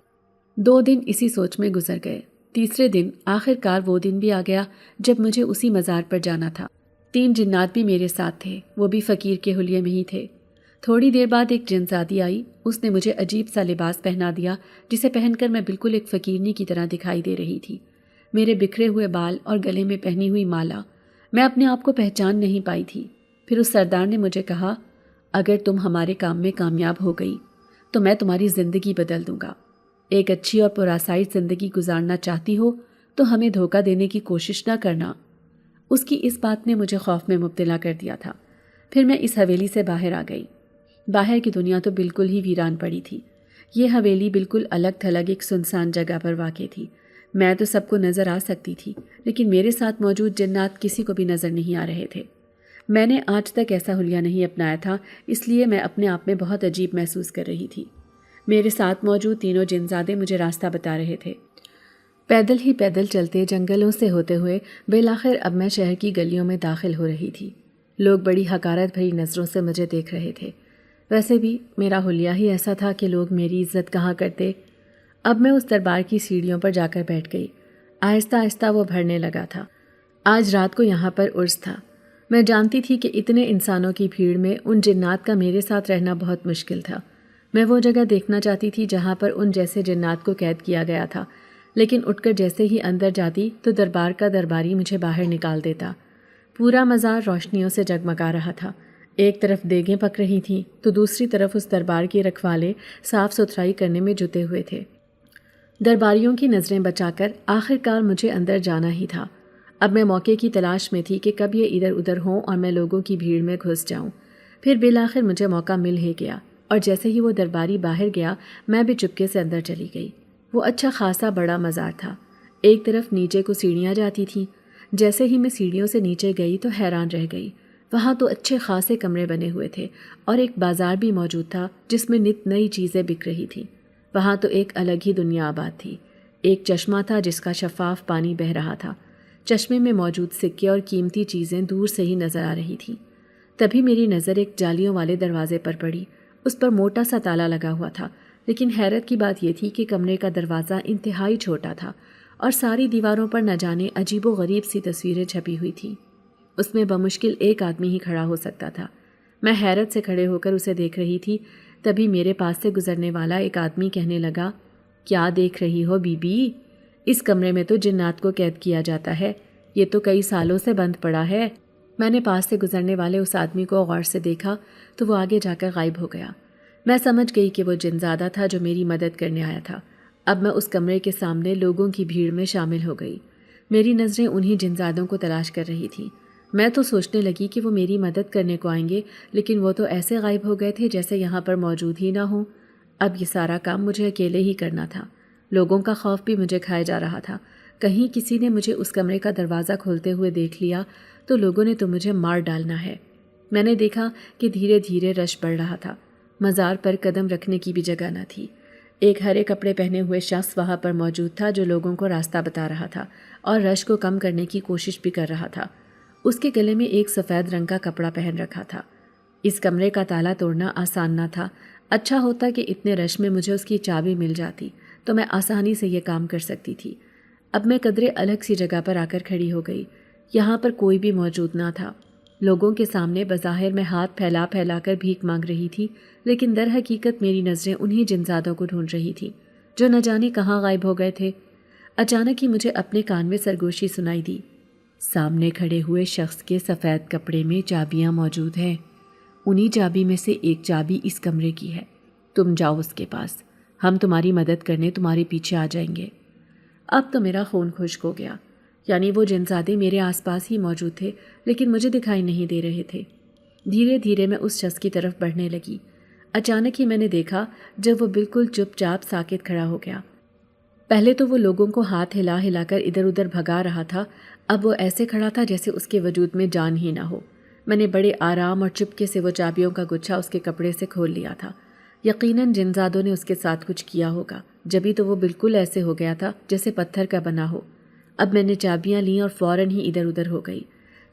2 دن اسی سوچ میں گزر گئے۔ تیسرے دن آخر کار وہ دن بھی آ گیا جب مجھے اسی مزار پر جانا تھا۔ 3 جنات بھی میرے ساتھ تھے، وہ بھی فقیر کے حلیے میں ہی تھے۔ تھوڑی دیر بعد ایک جنزادی آئی، اس نے مجھے عجیب سا لباس پہنا دیا جسے پہن کر میں بالکل ایک فقیرنی کی طرح دکھائی دے رہی تھی۔ میرے بکھرے ہوئے بال اور گلے میں پہنی ہوئی مالا، میں اپنے آپ کو پہچان نہیں پائی تھی۔ پھر اس سردار نے مجھے کہا، اگر تم ہمارے کام میں کامیاب ہو گئی تو میں تمہاری زندگی بدل دوں گا۔ ایک اچھی اور پرآسائش زندگی گزارنا چاہتی ہو تو ہمیں دھوکہ دینے کی کوشش نہ کرنا۔ اس کی اس بات نے مجھے خوف میں مبتلا کر دیا تھا۔ پھر میں اس حویلی سے باہر آ گئی۔ باہر کی دنیا تو بالکل ہی ویران پڑی تھی۔ یہ حویلی بالکل الگ تھلگ ایک سنسان جگہ پر واقع تھی۔ میں تو سب کو نظر آ سکتی تھی، لیکن میرے ساتھ موجود جنات کسی کو بھی نظر نہیں آ رہے تھے۔ میں نے آج تک ایسا حلیہ نہیں اپنایا تھا، اس لیے میں اپنے آپ میں بہت عجیب محسوس کر رہی تھی۔ میرے ساتھ موجود تینوں جنزادے مجھے راستہ بتا رہے تھے۔ پیدل ہی پیدل چلتے جنگلوں سے ہوتے ہوئے بالآخر اب میں شہر کی گلیوں میں داخل ہو رہی تھی۔ لوگ بڑی حقارت بھری نظروں سے مجھے دیکھ رہے تھے۔ ویسے بھی میرا حلیہ ہی ایسا تھا کہ لوگ میری عزت کہاں کرتے۔ اب میں اس دربار کی سیڑھیوں پر جا کر بیٹھ گئی۔ آہستہ آہستہ وہ بھرنے لگا تھا۔ آج رات کو یہاں پر عرس تھا۔ میں جانتی تھی کہ اتنے انسانوں کی بھیڑ میں ان جنات کا میرے ساتھ رہنا بہت مشکل تھا۔ میں وہ جگہ دیکھنا چاہتی تھی جہاں پر ان جیسے جنات کو قید کیا گیا تھا، لیکن اٹھ کر جیسے ہی اندر جاتی تو دربار کا درباری مجھے باہر نکال دیتا۔ پورا مزار روشنیوں سے جگمگا رہا تھا۔ ایک طرف دیگیں پک رہی تھیں تو دوسری طرف اس دربار کے رکھوالے صاف ستھرائی کرنے میں جٹے ہوئے تھے۔ درباریوں کی نظریں بچا کر آخر کار مجھے اندر جانا ہی تھا۔ اب میں موقع کی تلاش میں تھی کہ کب یہ ادھر ادھر ہوں اور میں لوگوں کی بھیڑ میں گھس جاؤں۔ پھر بالآخر مجھے موقع مل ہی گیا، اور جیسے ہی وہ درباری باہر گیا میں بھی چپکے سے اندر چلی گئی۔ وہ اچھا خاصا بڑا مزار تھا۔ ایک طرف نیچے کو سیڑھیاں جاتی تھیں۔ جیسے ہی میں سیڑھیوں سے نیچے گئی تو حیران رہ گئی۔ وہاں تو اچھے خاصے کمرے بنے ہوئے تھے اور ایک بازار بھی موجود تھا جس میں نت نئی چیزیں بک رہی تھیں۔ وہاں تو ایک الگ ہی دنیا آباد تھی۔ ایک چشمہ تھا جس کا شفاف پانی بہہ رہا تھا۔ چشمے میں موجود سکے اور قیمتی چیزیں دور سے ہی نظر آ رہی تھیں۔ تبھی میری نظر ایک جالیوں والے دروازے پر پڑی۔ اس پر موٹا سا تالا لگا ہوا تھا، لیکن حیرت کی بات یہ تھی کہ کمرے کا دروازہ انتہائی چھوٹا تھا اور ساری دیواروں پر نہ جانے عجیب و غریب سی تصویریں چھپی ہوئی تھیں۔ اس میں بمشکل ایک آدمی ہی کھڑا ہو سکتا تھا۔ میں حیرت سے کھڑے ہو کر اسے دیکھ رہی تھی، تبھی میرے پاس سے گزرنے والا ایک آدمی کہنے لگا، کیا دیکھ رہی ہو بی بی؟ اس کمرے میں تو جنات کو قید کیا جاتا ہے، یہ تو کئی سالوں سے بند پڑا ہے۔ میں نے پاس سے گزرنے والے اس آدمی کو غور سے دیکھا تو وہ آگے جا کر غائب ہو گیا۔ میں سمجھ گئی کہ وہ جنزادہ تھا جو میری مدد کرنے آیا تھا۔ اب میں اس کمرے کے سامنے لوگوں کی بھیڑ میں شامل ہو گئی۔ میری نظریں انہی جنزادوں کو تلاش کر رہی تھیں۔ میں تو سوچنے لگی کہ وہ میری مدد کرنے کو آئیں گے، لیکن وہ تو ایسے غائب ہو گئے تھے جیسے یہاں پر موجود ہی نہ ہوں۔ اب یہ سارا کام مجھے اکیلے ہی کرنا تھا۔ لوگوں کا خوف بھی مجھے کھائے جا رہا تھا۔ کہیں کسی نے مجھے اس کمرے کا دروازہ کھولتے ہوئے دیکھ لیا تو لوگوں نے تو مجھے مار ڈالنا ہے۔ میں نے دیکھا کہ دھیرے دھیرے رش بڑھ رہا تھا۔ مزار پر قدم رکھنے کی بھی جگہ نہ تھی۔ ایک ہرے کپڑے پہنے ہوئے شخص وہاں پر موجود تھا جو لوگوں کو راستہ بتا رہا تھا اور رش کو کم کرنے کی کوشش بھی کر رہا تھا۔ اس کے گلے میں ایک سفید رنگ کا کپڑا پہن رکھا تھا۔ اس کمرے کا تالا توڑنا آسان نہ تھا۔ اچھا ہوتا کہ اتنے رش میں مجھے اس کی چابی مل جاتی تو میں آسانی سے یہ کام کر سکتی تھی۔ اب میں قدرے الگ سی جگہ پر آ کر کھڑی ہو گئی۔ یہاں پر کوئی بھی موجود نہ تھا۔ لوگوں کے سامنے بظاہر میں ہاتھ پھیلا پھیلا کر بھیک مانگ رہی تھی، لیکن در حقیقت میری نظریں انہی جنزادوں کو ڈھونڈ رہی تھیں جو نہ جانے کہاں غائب ہو گئے تھے۔ اچانک ہی مجھے اپنے کان میں سرگوشی سنائی دی، سامنے کھڑے ہوئے شخص کے سفید کپڑے میں چابیاں موجود ہیں، انہی چابی میں سے ایک چابی اس کمرے کی ہے، تم جاؤ اس کے پاس، ہم تمہاری مدد کرنے تمہارے پیچھے آ جائیں گے۔ اب تو میرا خون خشک ہو گیا، یعنی وہ جنزادے میرے آس پاس ہی موجود تھے لیکن مجھے دکھائی نہیں دے رہے تھے۔ دھیرے دھیرے میں اس شخص کی طرف بڑھنے لگی۔ اچانک ہی میں نے دیکھا جب وہ بالکل چپ چاپ ساکت کھڑا ہو گیا۔ پہلے تو وہ لوگوں کو ہاتھ ہلا ہلا کر ادھر ادھر بھگا رہا تھا، اب وہ ایسے کھڑا تھا جیسے اس کے وجود میں جان ہی نہ ہو۔ میں نے بڑے آرام اور چپکے سے وہ چابیوں کا گچھا اس کے کپڑے سے کھول لیا تھا۔ یقیناً جنزادوں نے اس کے ساتھ کچھ کیا ہوگا، جبھی تو وہ بالکل ایسے ہو گیا تھا جیسے پتھر کا بنا ہو۔ اب میں نے چابیاں لیں اور فوراً ہی ادھر ادھر ہو گئی۔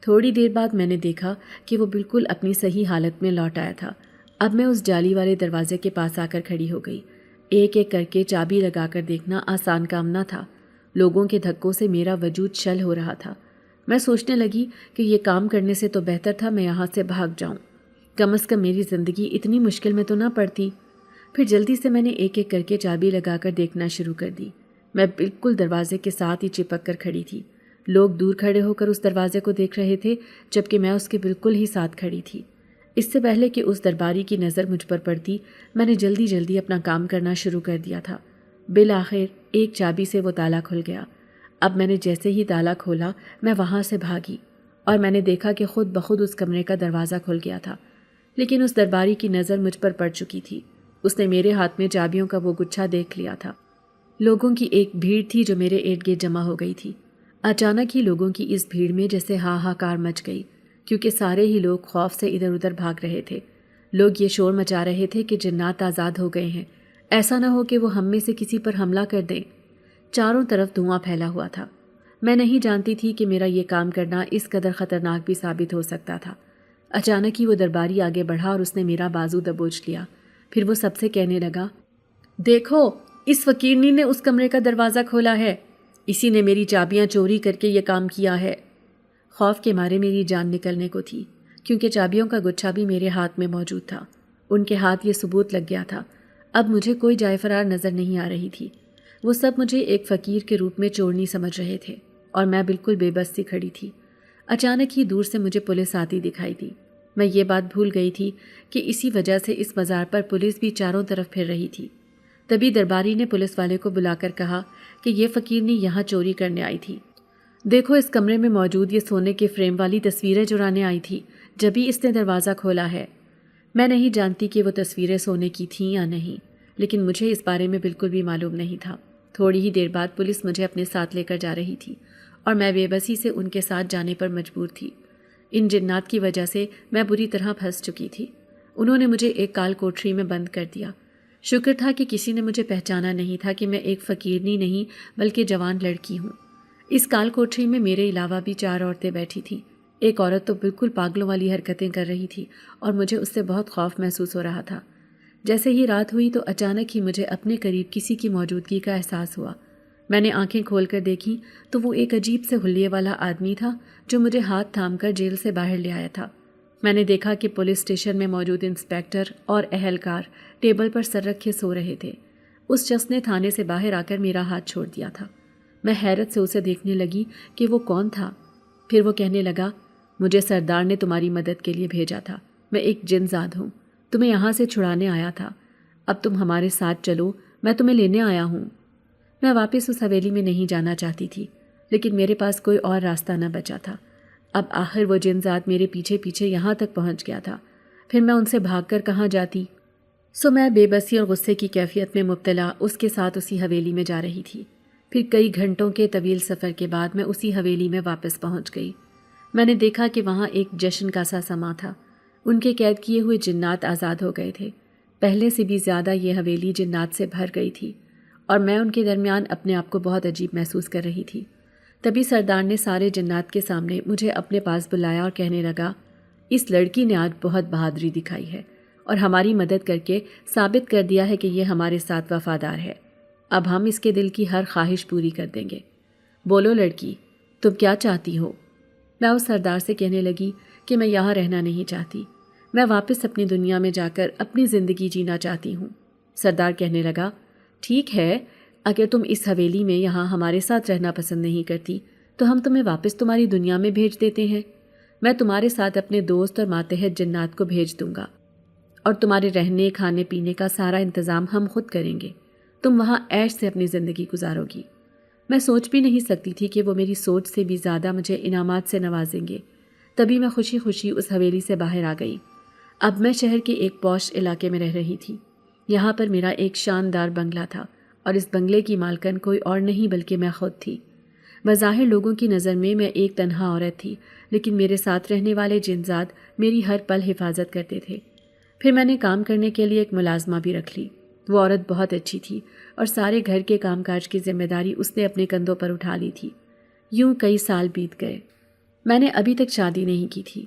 تھوڑی دیر بعد میں نے دیکھا کہ وہ بالکل اپنی صحیح حالت میں لوٹ آیا تھا۔ اب میں اس جالی والے دروازے کے پاس آ کر کھڑی ہو گئی۔ ایک ایک کر کے چابی لگا کر دیکھنا آسان کام نہ تھا۔ لوگوں کے دھکوں سے میرا وجود شل ہو رہا تھا۔ میں سوچنے لگی کہ یہ کام کرنے سے تو بہتر تھا میں یہاں سے بھاگ جاؤں، کم از کم میری زندگی اتنی مشکل میں تو نہ پڑتی۔ پھر جلدی سے میں نے ایک ایک کر کے چابی لگا کر دیکھنا شروع کر دی۔ میں بالکل دروازے کے ساتھ ہی چپک کر کھڑی تھی۔ لوگ دور کھڑے ہو کر اس دروازے کو دیکھ رہے تھے، جبکہ میں اس کے بالکل ہی ساتھ کھڑی تھی۔ اس سے پہلے کہ اس درباری کی نظر مجھ پر پڑتی، میں نے جلدی جلدی اپنا کام کرنا شروع کر دیا تھا۔ بالآخر ایک چابی سے وہ تالا کھل گیا۔ اب میں نے جیسے ہی تالا کھولا، میں وہاں سے بھاگی اور میں نے دیکھا کہ خود بخود اس کمرے کا دروازہ کھل گیا تھا۔ لیکن اس درباری کی نظر مجھ پر پڑ چکی تھی۔ اس نے میرے ہاتھ میں چابیوں کا وہ گچھا دیکھ لیا تھا۔ لوگوں کی ایک بھیڑ تھی جو میرے ارد گرد جمع ہو گئی تھی۔ اچانک ہی لوگوں کی اس بھیڑ میں جیسے ہاہاکار مچ گئی، کیونکہ سارے ہی لوگ خوف سے ادھر ادھر بھاگ رہے تھے۔ لوگ یہ شور مچا رہے تھے کہ جنات آزاد ہو گئے ہیں، ایسا نہ ہو کہ وہ ہم میں سے کسی پر حملہ کر دیں۔ چاروں طرف دھواں پھیلا ہوا تھا۔ میں نہیں جانتی تھی کہ میرا یہ کام کرنا اس قدر خطرناک بھی ثابت ہو سکتا تھا۔ اچانک ہی وہ درباری آگے بڑھا اور اس نے میرا بازو دبوچ لیا۔ پھر وہ سب سے کہنے لگا، دیکھو، اس فقیرنی نے اس کمرے کا دروازہ کھولا ہے، اسی نے میری چابیاں چوری کر کے یہ کام کیا ہے۔ خوف کے مارے میری جان نکلنے کو تھی، کیونکہ چابیوں کا گچھا بھی میرے ہاتھ میں موجود تھا۔ ان کے ہاتھ یہ ثبوت لگ گیا تھا۔ اب مجھے کوئی جائے فرار نظر نہیں آ رہی تھی۔ وہ سب مجھے ایک فقیر کے روپ میں چورنی سمجھ رہے تھے اور میں بالکل بے بس سی کھڑی تھی۔ اچانک ہی دور سے مجھے پولیس آتی دکھائی دی۔ میں یہ بات بھول گئی تھی کہ اسی وجہ سے اس بازار پر پولیس بھی چاروں طرف پھر رہی تھی۔ تبھی درباری نے پولیس والے کو بلا کر کہا کہ یہ فقیرنی یہاں چوری کرنے آئی تھی۔ دیکھو، اس کمرے میں موجود یہ سونے کے فریم والی تصویریں چرانے آئی تھی، جبھی اس نے دروازہ کھولا ہے۔ میں نہیں جانتی کہ وہ تصویریں سونے کی تھیں یا نہیں، لیکن مجھے اس بارے میں بالکل بھی معلوم نہیں تھا۔ تھوڑی ہی دیر بعد پولیس مجھے اپنے ساتھ لے کر جا رہی تھی اور میں بے بسی سے ان کے ساتھ جانے پر مجبور تھی۔ ان جنات کی وجہ سے میں بری طرح پھنس چکی تھی۔ انہوں نے مجھے ایک کال کوٹری میں بند کر دیا۔ شکر تھا کہ کسی نے مجھے پہچانا نہیں تھا کہ میں ایک فقیرنی نہیں بلکہ جوان لڑکی ہوں۔ اس کال کوٹری میں میرے علاوہ بھی 4 عورتیں بیٹھی تھیں۔ ایک عورت تو بالکل پاگلوں والی حرکتیں کر رہی تھی اور مجھے اس سے بہت خوف محسوس ہو رہا تھا۔ جیسے ہی رات ہوئی تو اچانک ہی مجھے اپنے قریب کسی کی موجودگی کا احساس ہوا۔ میں نے آنکھیں کھول کر دیکھی تو وہ ایک عجیب سے حلیے والا آدمی تھا جو مجھے ہاتھ تھام کر جیل سے باہر لے آیا تھا۔ میں نے دیکھا کہ پولیس اسٹیشن میں موجود انسپیکٹر اور اہلکار ٹیبل پر سر رکھے سو رہے تھے۔ اس شخص نے تھانے سے باہر آ کر میرا ہاتھ چھوڑ دیا تھا۔ میں حیرت سے اسے دیکھنے لگی کہ وہ کون تھا۔ پھر وہ کہنے لگا، مجھے سردار نے تمہاری مدد کے لیے بھیجا تھا، میں ایک جن زاد ہوں، تمہیں یہاں سے چھڑانے آیا تھا، اب تم ہمارے ساتھ چلو، میں تمہیں لینے آیا ہوں۔ میں واپس اس حویلی میں نہیں جانا چاہتی تھی، لیکن میرے پاس کوئی اور راستہ نہ بچا تھا۔ اب آخر وہ جن ذات میرے پیچھے پیچھے یہاں تک پہنچ گیا تھا، پھر میں ان سے بھاگ کر کہاں جاتی؟ سو میں بے بسی اور غصے کی کیفیت میں مبتلا اس کے ساتھ اسی حویلی میں جا رہی تھی۔ پھر کئی گھنٹوں کے طویل سفر کے بعد میں اسی حویلی میں واپس پہنچ گئی۔ میں نے دیکھا کہ وہاں ایک جشن کا سا سما تھا۔ ان کے قید کیے ہوئے جنات آزاد ہو گئے تھے۔ پہلے سے بھی زیادہ یہ حویلی جنات سے بھر گئی تھی اور میں ان کے درمیان اپنے آپ کو بہت عجیب محسوس کر رہی تھی۔ تبھی سردار نے سارے جنات کے سامنے مجھے اپنے پاس بلایا اور کہنے لگا، اس لڑکی نے آج بہت بہادری دکھائی ہے اور ہماری مدد کر کے ثابت کر دیا ہے کہ یہ ہمارے ساتھ وفادار ہے۔ اب ہم اس کے دل کی ہر خواہش پوری کر دیں گے۔ بولو لڑکی، تم کیا چاہتی ہو؟ میں اس سردار سے کہنے لگی کہ میں یہاں رہنا نہیں چاہتی، میں واپس اپنی دنیا میں جا کر اپنی زندگی جینا چاہتی ہوں۔ سردار کہنے لگا، ٹھیک ہے، اگر تم اس حویلی میں یہاں ہمارے ساتھ رہنا پسند نہیں کرتی تو ہم تمہیں واپس تمہاری دنیا میں بھیج دیتے ہیں۔ میں تمہارے ساتھ اپنے دوست اور ماتحت جنات کو بھیج دوں گا اور تمہارے رہنے کھانے پینے کا سارا انتظام ہم خود کریں گے۔ تم وہاں عیش سے اپنی زندگی گزارو گی۔ میں سوچ بھی نہیں سکتی تھی کہ وہ میری سوچ سے بھی زیادہ مجھے انعامات سے نوازیں گے۔ تبھی میں خوشی خوشی اس حویلی سے باہر آ گئی۔ اب میں شہر کے ایک پوش علاقے میں رہ رہی تھی۔ یہاں پر میرا ایک شاندار بنگلہ تھا اور اس بنگلے کی مالکن کوئی اور نہیں بلکہ میں خود تھی۔ بظاہر لوگوں کی نظر میں ایک تنہا عورت تھی، لیکن میرے ساتھ رہنے والے جنزاد میری ہر پل حفاظت کرتے تھے۔ پھر میں نے کام کرنے کے لیے ایک ملازمہ بھی رکھ لی۔ وہ عورت بہت اچھی تھی اور سارے گھر کے کام کاج کی ذمہ داری اس نے اپنے کندھوں پر اٹھا لی تھی۔ یوں کئی سال بیت گئے۔ میں نے ابھی تک شادی نہیں کی تھی۔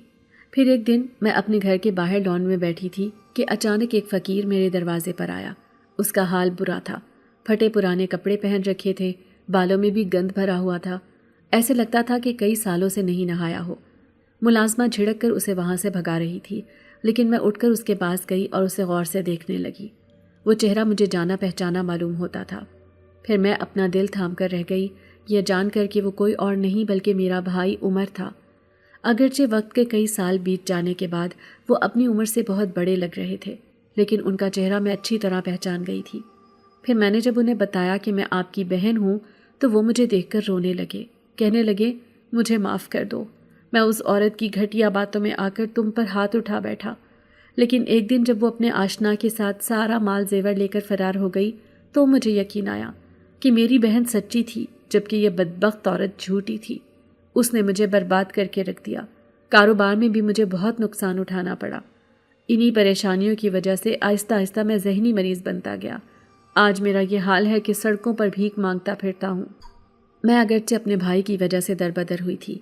پھر ایک دن میں اپنے گھر کے باہر لان میں بیٹھی تھی کہ اچانک ایک فقیر میرے دروازے پر آیا۔ اس کا حال برا تھا، پھٹے پرانے کپڑے پہن رکھے تھے، بالوں میں بھی گند بھرا ہوا تھا، ایسے لگتا تھا کہ کئی سالوں سے نہیں نہایا ہو۔ ملازمہ جھڑک کر اسے وہاں سے بھگا رہی تھی، لیکن میں اٹھ کر اس کے پاس گئی اور اسے غور سے دیکھنے لگی۔ وہ چہرہ مجھے جانا پہچانا معلوم ہوتا تھا۔ پھر میں اپنا دل تھام کر رہ گئی، یہ جان کر کہ وہ کوئی اور نہیں بلکہ میرا بھائی عمر تھا۔ اگرچہ وقت کے کئی سال بیت جانے کے بعد وہ اپنی عمر سے بہت بڑے لگ رہے تھے، لیکن ان کا چہرہ میں اچھی طرح پہچان گئی تھی۔ پھر میں نے جب انہیں بتایا کہ میں آپ کی بہن ہوں تو وہ مجھے دیکھ کر رونے لگے، کہنے لگے مجھے معاف کر دو، میں اس عورت کی گھٹیا باتوں میں آ کر تم پر ہاتھ اٹھا بیٹھا۔ لیکن ایک دن جب وہ اپنے آشنا کے ساتھ سارا مال زیور لے کر فرار ہو گئی تو مجھے یقین آیا کہ میری بہن سچی تھی جبکہ یہ بدبخت عورت جھوٹی تھی۔ اس نے مجھے برباد کر کے رکھ دیا، کاروبار میں بھی مجھے بہت نقصان اٹھانا پڑا۔ انہی پریشانیوں کی وجہ سے آہستہ آہستہ میں ذہنی مریض بنتا گیا۔ آج میرا یہ حال ہے کہ سڑکوں پر بھیک مانگتا پھرتا ہوں۔ میں اگرچہ اپنے بھائی کی وجہ سے دربدر ہوئی تھی،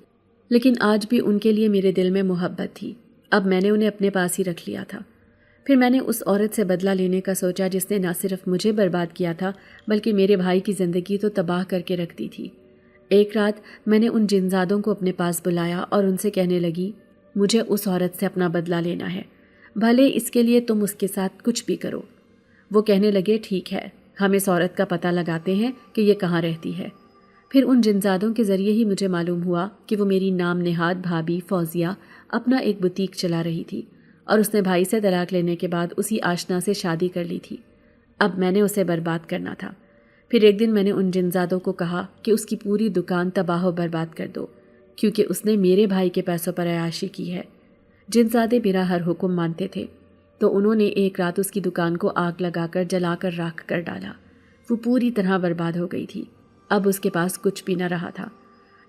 لیکن آج بھی ان کے لیے میرے دل میں محبت تھی۔ اب میں نے انہیں اپنے پاس ہی رکھ لیا تھا۔ پھر میں نے اس عورت سے بدلہ لینے کا سوچا جس نے نہ صرف مجھے برباد کیا تھا بلکہ میرے بھائی کی زندگی تو تباہ کر کے رکھ دی تھی۔ ایک رات میں نے ان جنزادوں کو اپنے پاس بلایا اور ان سے کہنے لگی مجھے اس عورت سے اپنا بدلہ لینا ہے، بھلے اس کے لیے تم اس کے ساتھ کچھ بھی کرو۔ وہ کہنے لگے ٹھیک ہے، ہم اس عورت کا پتہ لگاتے ہیں کہ یہ کہاں رہتی ہے۔ پھر ان جنزادوں کے ذریعے ہی مجھے معلوم ہوا کہ وہ میری نام نہاد بھابھی فوزیہ اپنا ایک بوتیک چلا رہی تھی اور اس نے بھائی سے طلاق لینے کے بعد اسی آشنا سے شادی کر لی تھی۔ اب میں نے اسے برباد کرنا تھا۔ پھر ایک دن میں نے ان جنزادوں کو کہا کہ اس کی پوری دکان تباہ و برباد کر دو، کیونکہ اس نے میرے بھائی کے پیسوں پر عیاشی کی ہے۔ جنزادے میرا ہر حکم مانتے تھے، تو انہوں نے ایک رات اس کی دکان کو آگ لگا کر جلا کر راکھ کر ڈالا۔ وہ پوری طرح برباد ہو گئی تھی، اب اس کے پاس کچھ بھی نہ رہا تھا۔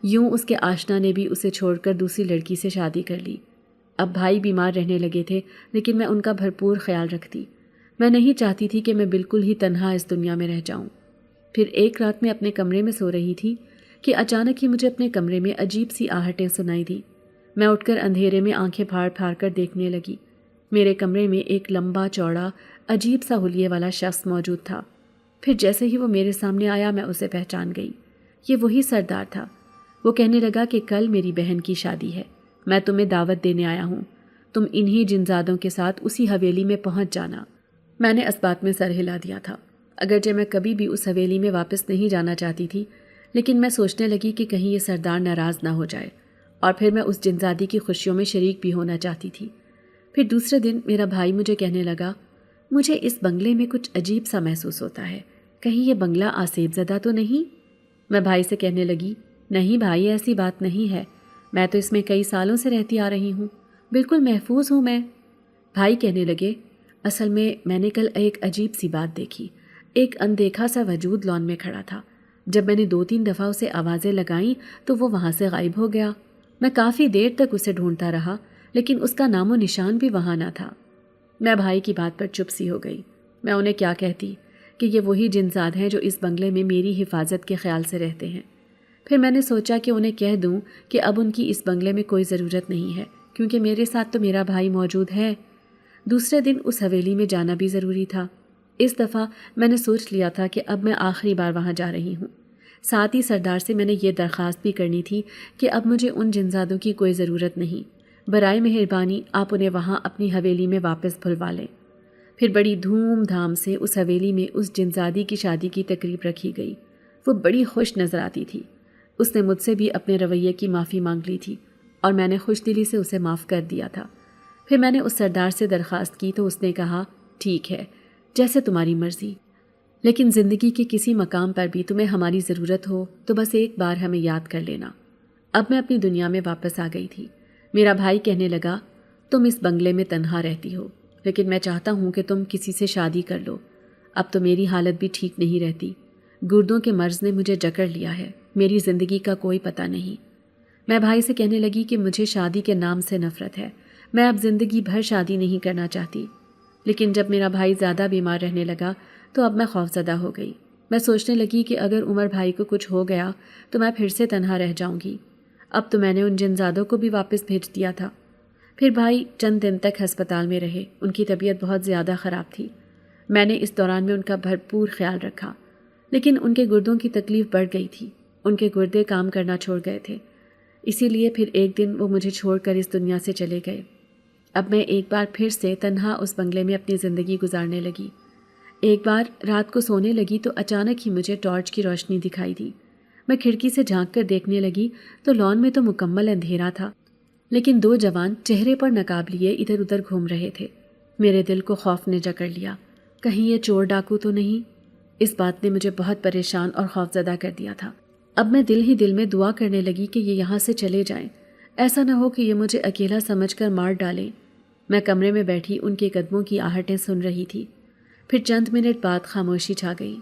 یوں اس کے آشنا نے بھی اسے چھوڑ کر دوسری لڑکی سے شادی کر لی۔ اب بھائی بیمار رہنے لگے تھے، لیکن میں ان کا بھرپور خیال رکھتی۔ میں نہیں چاہتی تھی کہ میں بالکل ہی تنہا اس دنیا میں رہ جاؤں۔ پھر ایک رات میں اپنے کمرے میں سو رہی تھی کہ اچانک ہی مجھے اپنے کمرے میں عجیب سی آہٹیں سنائی دی۔ میں اٹھ کر اندھیرے میں آنکھیں پھاڑ پھاڑ کر دیکھنے لگی۔ میرے کمرے میں ایک لمبا چوڑا عجیب سا حلیے والا شخص موجود تھا۔ پھر جیسے ہی وہ میرے سامنے آیا میں اسے پہچان گئی۔ یہ وہی سردار تھا۔ وہ کہنے لگا کہ کل میری بہن کی شادی ہے، میں تمہیں دعوت دینے آیا ہوں، تم انہی جنزادوں کے ساتھ اسی حویلی میں پہنچ جانا۔ میں نے اس بات میں سر ہلا دیا تھا، اگرچہ میں کبھی بھی اس حویلی میں واپس نہیں جانا چاہتی تھی، لیکن میں سوچنے لگی کہ کہیں یہ سردار ناراض نہ ہو جائے، اور پھر میں اس جنزادی کی خوشیوں میں شریک بھی ہونا چاہتی تھی۔ پھر دوسرے دن میرا بھائی مجھے کہنے لگا مجھے اس بنگلے میں کچھ عجیب سا محسوس ہوتا ہے، کہیں یہ بنگلہ آسیب زدہ تو نہیں؟ میں بھائی سے کہنے لگی نہیں بھائی، ایسی بات نہیں ہے، میں تو اس میں کئی سالوں سے رہتی آ رہی ہوں، بالکل محفوظ ہوں میں۔ بھائی کہنے لگے اصل میں نے کل ایک عجیب سی بات دیکھی، ایک اندیکھا سا وجود لان میں کھڑا تھا، جب میں نے 2-3 دفعہ اسے آوازیں لگائیں تو وہ وہاں سے غائب ہو گیا۔ میں کافی دیر تک اسے ڈھونڈتا رہا، لیکن اس کا نام و نشان بھی وہاں نہ تھا۔ میں بھائی کی بات پر چپ سی ہو گئی۔ میں انہیں کیا کہتی کہ یہ وہی جنزاد ہیں جو اس بنگلے میں میری حفاظت کے خیال سے رہتے ہیں۔ پھر میں نے سوچا کہ انہیں کہہ دوں کہ اب ان کی اس بنگلے میں کوئی ضرورت نہیں ہے، کیونکہ میرے ساتھ تو میرا بھائی موجود ہے۔ دوسرے دن اس حویلی میں جانا بھی ضروری تھا۔ اس دفعہ میں نے سوچ لیا تھا کہ اب میں آخری بار وہاں جا رہی ہوں۔ ساتھ ہی سردار سے میں نے یہ درخواست بھی کرنی تھی کہ اب مجھے ان جنزادوں کی کوئی ضرورت نہیں، برائے مہربانی آپ انہیں وہاں اپنی حویلی میں واپس بھلوا لیں۔ پھر بڑی دھوم دھام سے اس حویلی میں اس جنزادی کی شادی کی تقریب رکھی گئی۔ وہ بڑی خوش نظر آتی تھی۔ اس نے مجھ سے بھی اپنے رویے کی معافی مانگ لی تھی اور میں نے خوش دلی سے اسے معاف کر دیا تھا۔ پھر میں نے اس سردار سے درخواست کی تو اس نے کہا ٹھیک ہے، جیسے تمہاری مرضی، لیکن زندگی کے کسی مقام پر بھی تمہیں ہماری ضرورت ہو تو بس ایک بار ہمیں یاد کر لینا۔ اب میں اپنی دنیا میں واپس آ گئی تھی۔ میرا بھائی کہنے لگا تم اس بنگلے میں تنہا رہتی ہو، لیکن میں چاہتا ہوں کہ تم کسی سے شادی کر لو۔ اب تو میری حالت بھی ٹھیک نہیں رہتی، گردوں کے مرض نے مجھے جکڑ لیا ہے، میری زندگی کا کوئی پتہ نہیں۔ میں بھائی سے کہنے لگی کہ مجھے شادی کے نام سے نفرت ہے، میں اب زندگی بھر شادی نہیں کرنا چاہتی۔ لیکن جب میرا بھائی زیادہ بیمار رہنے لگا تو اب میں خوفزدہ ہو گئی۔ میں سوچنے لگی کہ اگر عمر بھائی کو کچھ ہو گیا تو میں پھر سے تنہا رہ جاؤں گی۔ اب تو میں نے ان جنزادوں کو بھی واپس بھیج دیا تھا۔ پھر بھائی چند دن تک ہسپتال میں رہے، ان کی طبیعت بہت زیادہ خراب تھی۔ میں نے اس دوران میں ان کا بھرپور خیال رکھا، لیکن ان کے گردوں کی تکلیف بڑھ گئی تھی، ان کے گردے کام کرنا چھوڑ گئے تھے، اسی لیے پھر ایک دن وہ مجھے چھوڑ کر اس دنیا سے چلے گئے۔ اب میں ایک بار پھر سے تنہا اس بنگلے میں اپنی زندگی گزارنے لگی۔ ایک بار رات کو سونے لگی تو اچانک ہی مجھے ٹارچ کی روشنی دکھائی دی۔ میں کھڑکی سے جھانک کر دیکھنے لگی تو لان میں تو مکمل اندھیرا تھا، لیکن دو جوان چہرے پر نقاب لیے ادھر ادھر گھوم رہے تھے۔ میرے دل کو خوف نے جکڑ لیا، کہیں یہ چور ڈاکو تو نہیں؟ اس بات نے مجھے بہت پریشان اور خوفزدہ کر دیا تھا۔ اب میں دل ہی دل میں دعا کرنے لگی کہ یہ یہاں سے چلے جائیں، ایسا نہ ہو کہ یہ مجھے اکیلا سمجھ کر مار ڈالیں۔ میں کمرے میں بیٹھی ان کے قدموں کی آہٹیں سن رہی تھی۔ پھر چند منٹ بعد خاموشی چھا گئی۔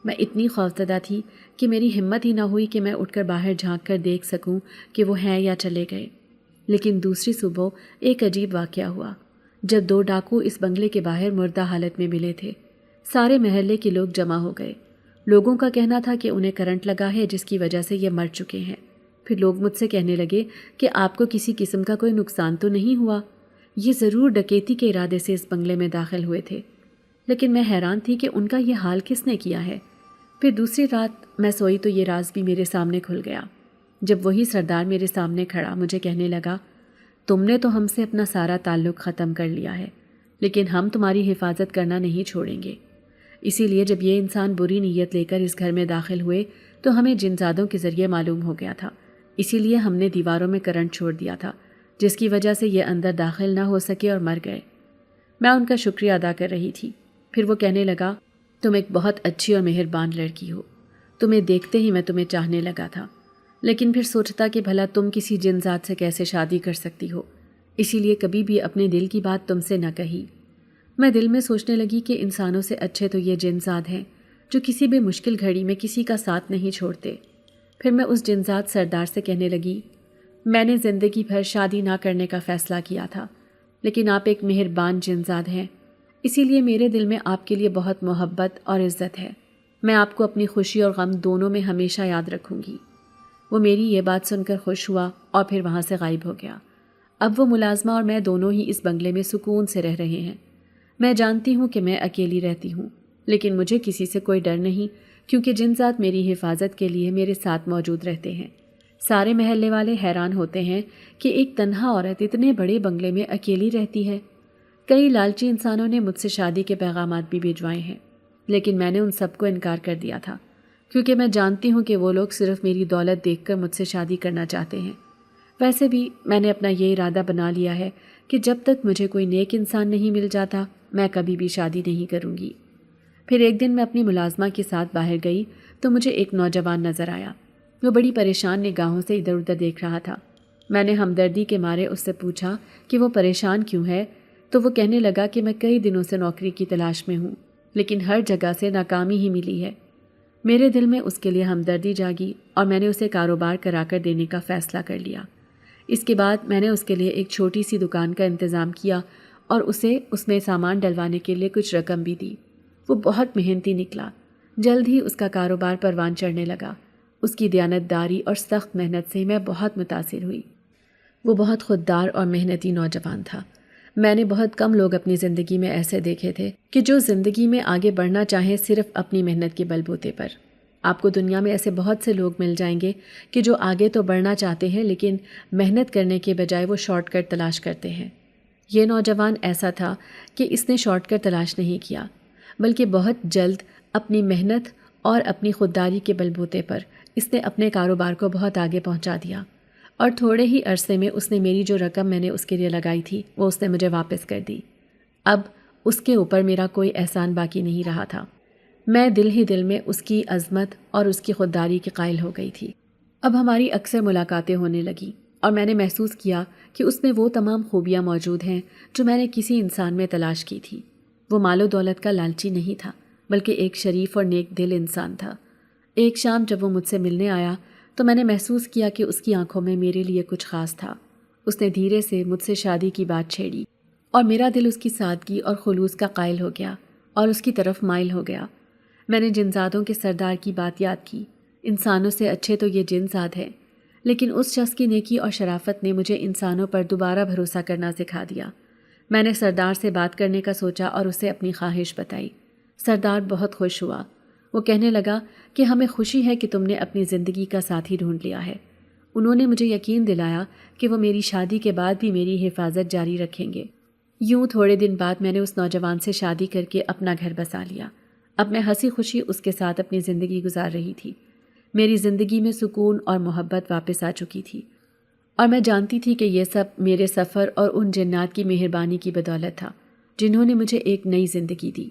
میں اتنی خوفزدہ تھی کہ میری ہمت ہی نہ ہوئی کہ میں اٹھ کر باہر جھانک کر دیکھ سکوں کہ وہ ہیں یا چلے گئے۔ لیکن دوسری صبح ایک عجیب واقعہ ہوا، جب دو ڈاکو اس بنگلے کے باہر مردہ حالت میں ملے تھے۔ سارے محلے کے لوگ جمع ہو گئے۔ لوگوں کا کہنا تھا کہ انہیں کرنٹ لگا ہے جس کی وجہ سے یہ مر چکے ہیں۔ پھر لوگ مجھ سے کہنے لگے کہ آپ کو کسی قسم کا کوئی نقصان تو نہیں ہوا؟ یہ ضرور ڈکیتی کے ارادے سے اس بنگلے میں داخل ہوئے تھے۔ لیکن میں حیران تھی کہ ان کا یہ حال کس نے کیا ہے۔ پھر دوسری رات میں سوئی تو یہ راز بھی میرے سامنے کھل گیا، جب وہی سردار میرے سامنے کھڑا مجھے کہنے لگا، تم نے تو ہم سے اپنا سارا تعلق ختم کر لیا ہے، لیکن ہم تمہاری حفاظت کرنا نہیں چھوڑیں گے۔ اسی لیے جب یہ انسان بری نیت لے کر اس گھر میں داخل ہوئے تو ہمیں جنزادوں کے ذریعے معلوم ہو گیا تھا، اسی لیے ہم نے دیواروں میں کرنٹ چھوڑ دیا تھا، جس کی وجہ سے یہ اندر داخل نہ ہو سکے اور مر گئے۔ میں ان کا شکریہ ادا کر رہی تھی۔ پھر وہ کہنے لگا، تم ایک بہت اچھی اور مہربان لڑکی ہو، تمہیں دیکھتے ہی میں تمہیں چاہنے لگا تھا، لیکن پھر سوچتا کہ بھلا تم کسی جنزاد سے کیسے شادی کر سکتی ہو، اسی لیے کبھی بھی اپنے دل کی بات تم سے نہ کہی۔ میں دل میں سوچنے لگی کہ انسانوں سے اچھے تو یہ جنزاد ہیں جو کسی بھی مشکل گھڑی میں کسی کا ساتھ نہیں چھوڑتے۔ پھر میں اس جنزاد سردار سے کہنے لگی، میں نے زندگی بھر شادی نہ کرنے کا فیصلہ کیا تھا، لیکن آپ ایک مہربان جنزاد ہیں، اسی لیے میرے دل میں آپ کے لیے بہت محبت اور عزت ہے۔ میں آپ کو اپنی خوشی اور غم دونوں میں ہمیشہ یاد رکھوں گی۔ وہ میری یہ بات سن کر خوش ہوا اور پھر وہاں سے غائب ہو گیا۔ اب وہ ملازمہ اور میں دونوں ہی اس بنگلے میں سکون سے رہ رہے ہیں۔ میں جانتی ہوں کہ میں اکیلی رہتی ہوں، لیکن مجھے کسی سے کوئی ڈر نہیں، کیونکہ جنزاد میری حفاظت کے لیے میرے ساتھ موجود رہتے ہیں۔ سارے محلے والے حیران ہوتے ہیں کہ ایک تنہا عورت اتنے بڑے بنگلے میں اکیلی رہتی ہے۔ کئی لالچی انسانوں نے مجھ سے شادی کے پیغامات بھی بھیجوائے ہیں، لیکن میں نے ان سب کو انکار کر دیا تھا، کیونکہ میں جانتی ہوں کہ وہ لوگ صرف میری دولت دیکھ کر مجھ سے شادی کرنا چاہتے ہیں۔ ویسے بھی میں نے اپنا یہ ارادہ بنا لیا ہے کہ جب تک مجھے کوئی نیک انسان نہیں مل جاتا میں کبھی بھی شادی نہیں کروں گی۔ پھر ایک دن میں اپنی ملازمہ کے ساتھ باہر گئی تو مجھے ایک نوجوان نظر آیا۔ وہ بڑی پریشان نگاہوں سے ادھر ادھر دیکھ رہا تھا۔ میں نے ہمدردی کے مارے اس سے پوچھا کہ وہ پریشان کیوں ہے، تو وہ کہنے لگا کہ میں کئی دنوں سے نوکری کی تلاش میں ہوں، لیکن ہر جگہ سے ناکامی ہی ملی ہے۔ میرے دل میں اس کے لیے ہمدردی جاگی اور میں نے اسے کاروبار کرا کر دینے کا فیصلہ کر لیا۔ اس کے بعد میں نے اس کے لیے ایک چھوٹی سی دکان کا انتظام کیا اور اسے اس میں سامان ڈلوانے کے لیے کچھ رقم بھی دی۔ وہ بہت محنتی نکلا، جلد ہی اس کا کاروبار پروان چڑھنے لگا۔ اس کی دیانتداری اور سخت محنت سے میں بہت متاثر ہوئی۔ وہ بہت خوددار اور محنتی نوجوان تھا۔ میں نے بہت کم لوگ اپنی زندگی میں ایسے دیکھے تھے کہ جو زندگی میں آگے بڑھنا چاہیں صرف اپنی محنت کے بل بوتے پر۔ آپ کو دنیا میں ایسے بہت سے لوگ مل جائیں گے کہ جو آگے تو بڑھنا چاہتے ہیں لیکن محنت کرنے کے بجائے وہ شارٹ کٹ تلاش کرتے ہیں۔ یہ نوجوان ایسا تھا کہ اس نے شارٹ کٹ تلاش نہیں کیا، بلکہ بہت جلد اپنی محنت اور اپنی خودداری کے بل بوتے پر اس نے اپنے کاروبار کو بہت آگے پہنچا دیا، اور تھوڑے ہی عرصے میں اس نے میری جو رقم میں نے اس کے لیے لگائی تھی وہ اس نے مجھے واپس کر دی۔ اب اس کے اوپر میرا کوئی احسان باقی نہیں رہا تھا۔ میں دل ہی دل میں اس کی عظمت اور اس کی خودداری کے قائل ہو گئی تھی۔ اب ہماری اکثر ملاقاتیں ہونے لگیں اور میں نے محسوس کیا کہ اس میں وہ تمام خوبیاں موجود ہیں جو میں نے کسی انسان میں تلاش کی تھی۔ وہ مال و دولت کا لالچی نہیں تھا، بلکہ ایک شریف اور نیک دل انسان تھا۔ ایک شام جب وہ مجھ سے ملنے آیا تو میں نے محسوس کیا کہ اس کی آنکھوں میں میرے لیے کچھ خاص تھا۔ اس نے دھیرے سے مجھ سے شادی کی بات چھیڑی اور میرا دل اس کی سادگی اور خلوص کا قائل ہو گیا اور اس کی طرف مائل ہو گیا۔ میں نے جنزادوں کے سردار کی بات یاد کی۔ انسانوں سے اچھے تو یہ جنزاد ہیں، لیکن اس شخص کی نیکی اور شرافت نے مجھے انسانوں پر دوبارہ بھروسہ کرنا سکھا دیا۔ میں نے سردار سے بات کرنے کا سوچا اور اسے اپنی خواہش بتائی۔ سردار بہت خوش ہوا۔ وہ کہنے لگا کہ ہمیں خوشی ہے کہ تم نے اپنی زندگی کا ساتھی ڈھونڈ لیا ہے۔ انہوں نے مجھے یقین دلایا کہ وہ میری شادی کے بعد بھی میری حفاظت جاری رکھیں گے۔ یوں تھوڑے دن بعد میں نے اس نوجوان سے شادی کر کے اپنا گھر بسا لیا۔ اب میں ہنسی خوشی اس کے ساتھ اپنی زندگی گزار رہی تھی۔ میری زندگی میں سکون اور محبت واپس آ چکی تھی، اور میں جانتی تھی کہ یہ سب میرے سفر اور ان جنات کی مہربانی کی بدولت تھا جنہوں نے مجھے ایک نئی زندگی دی۔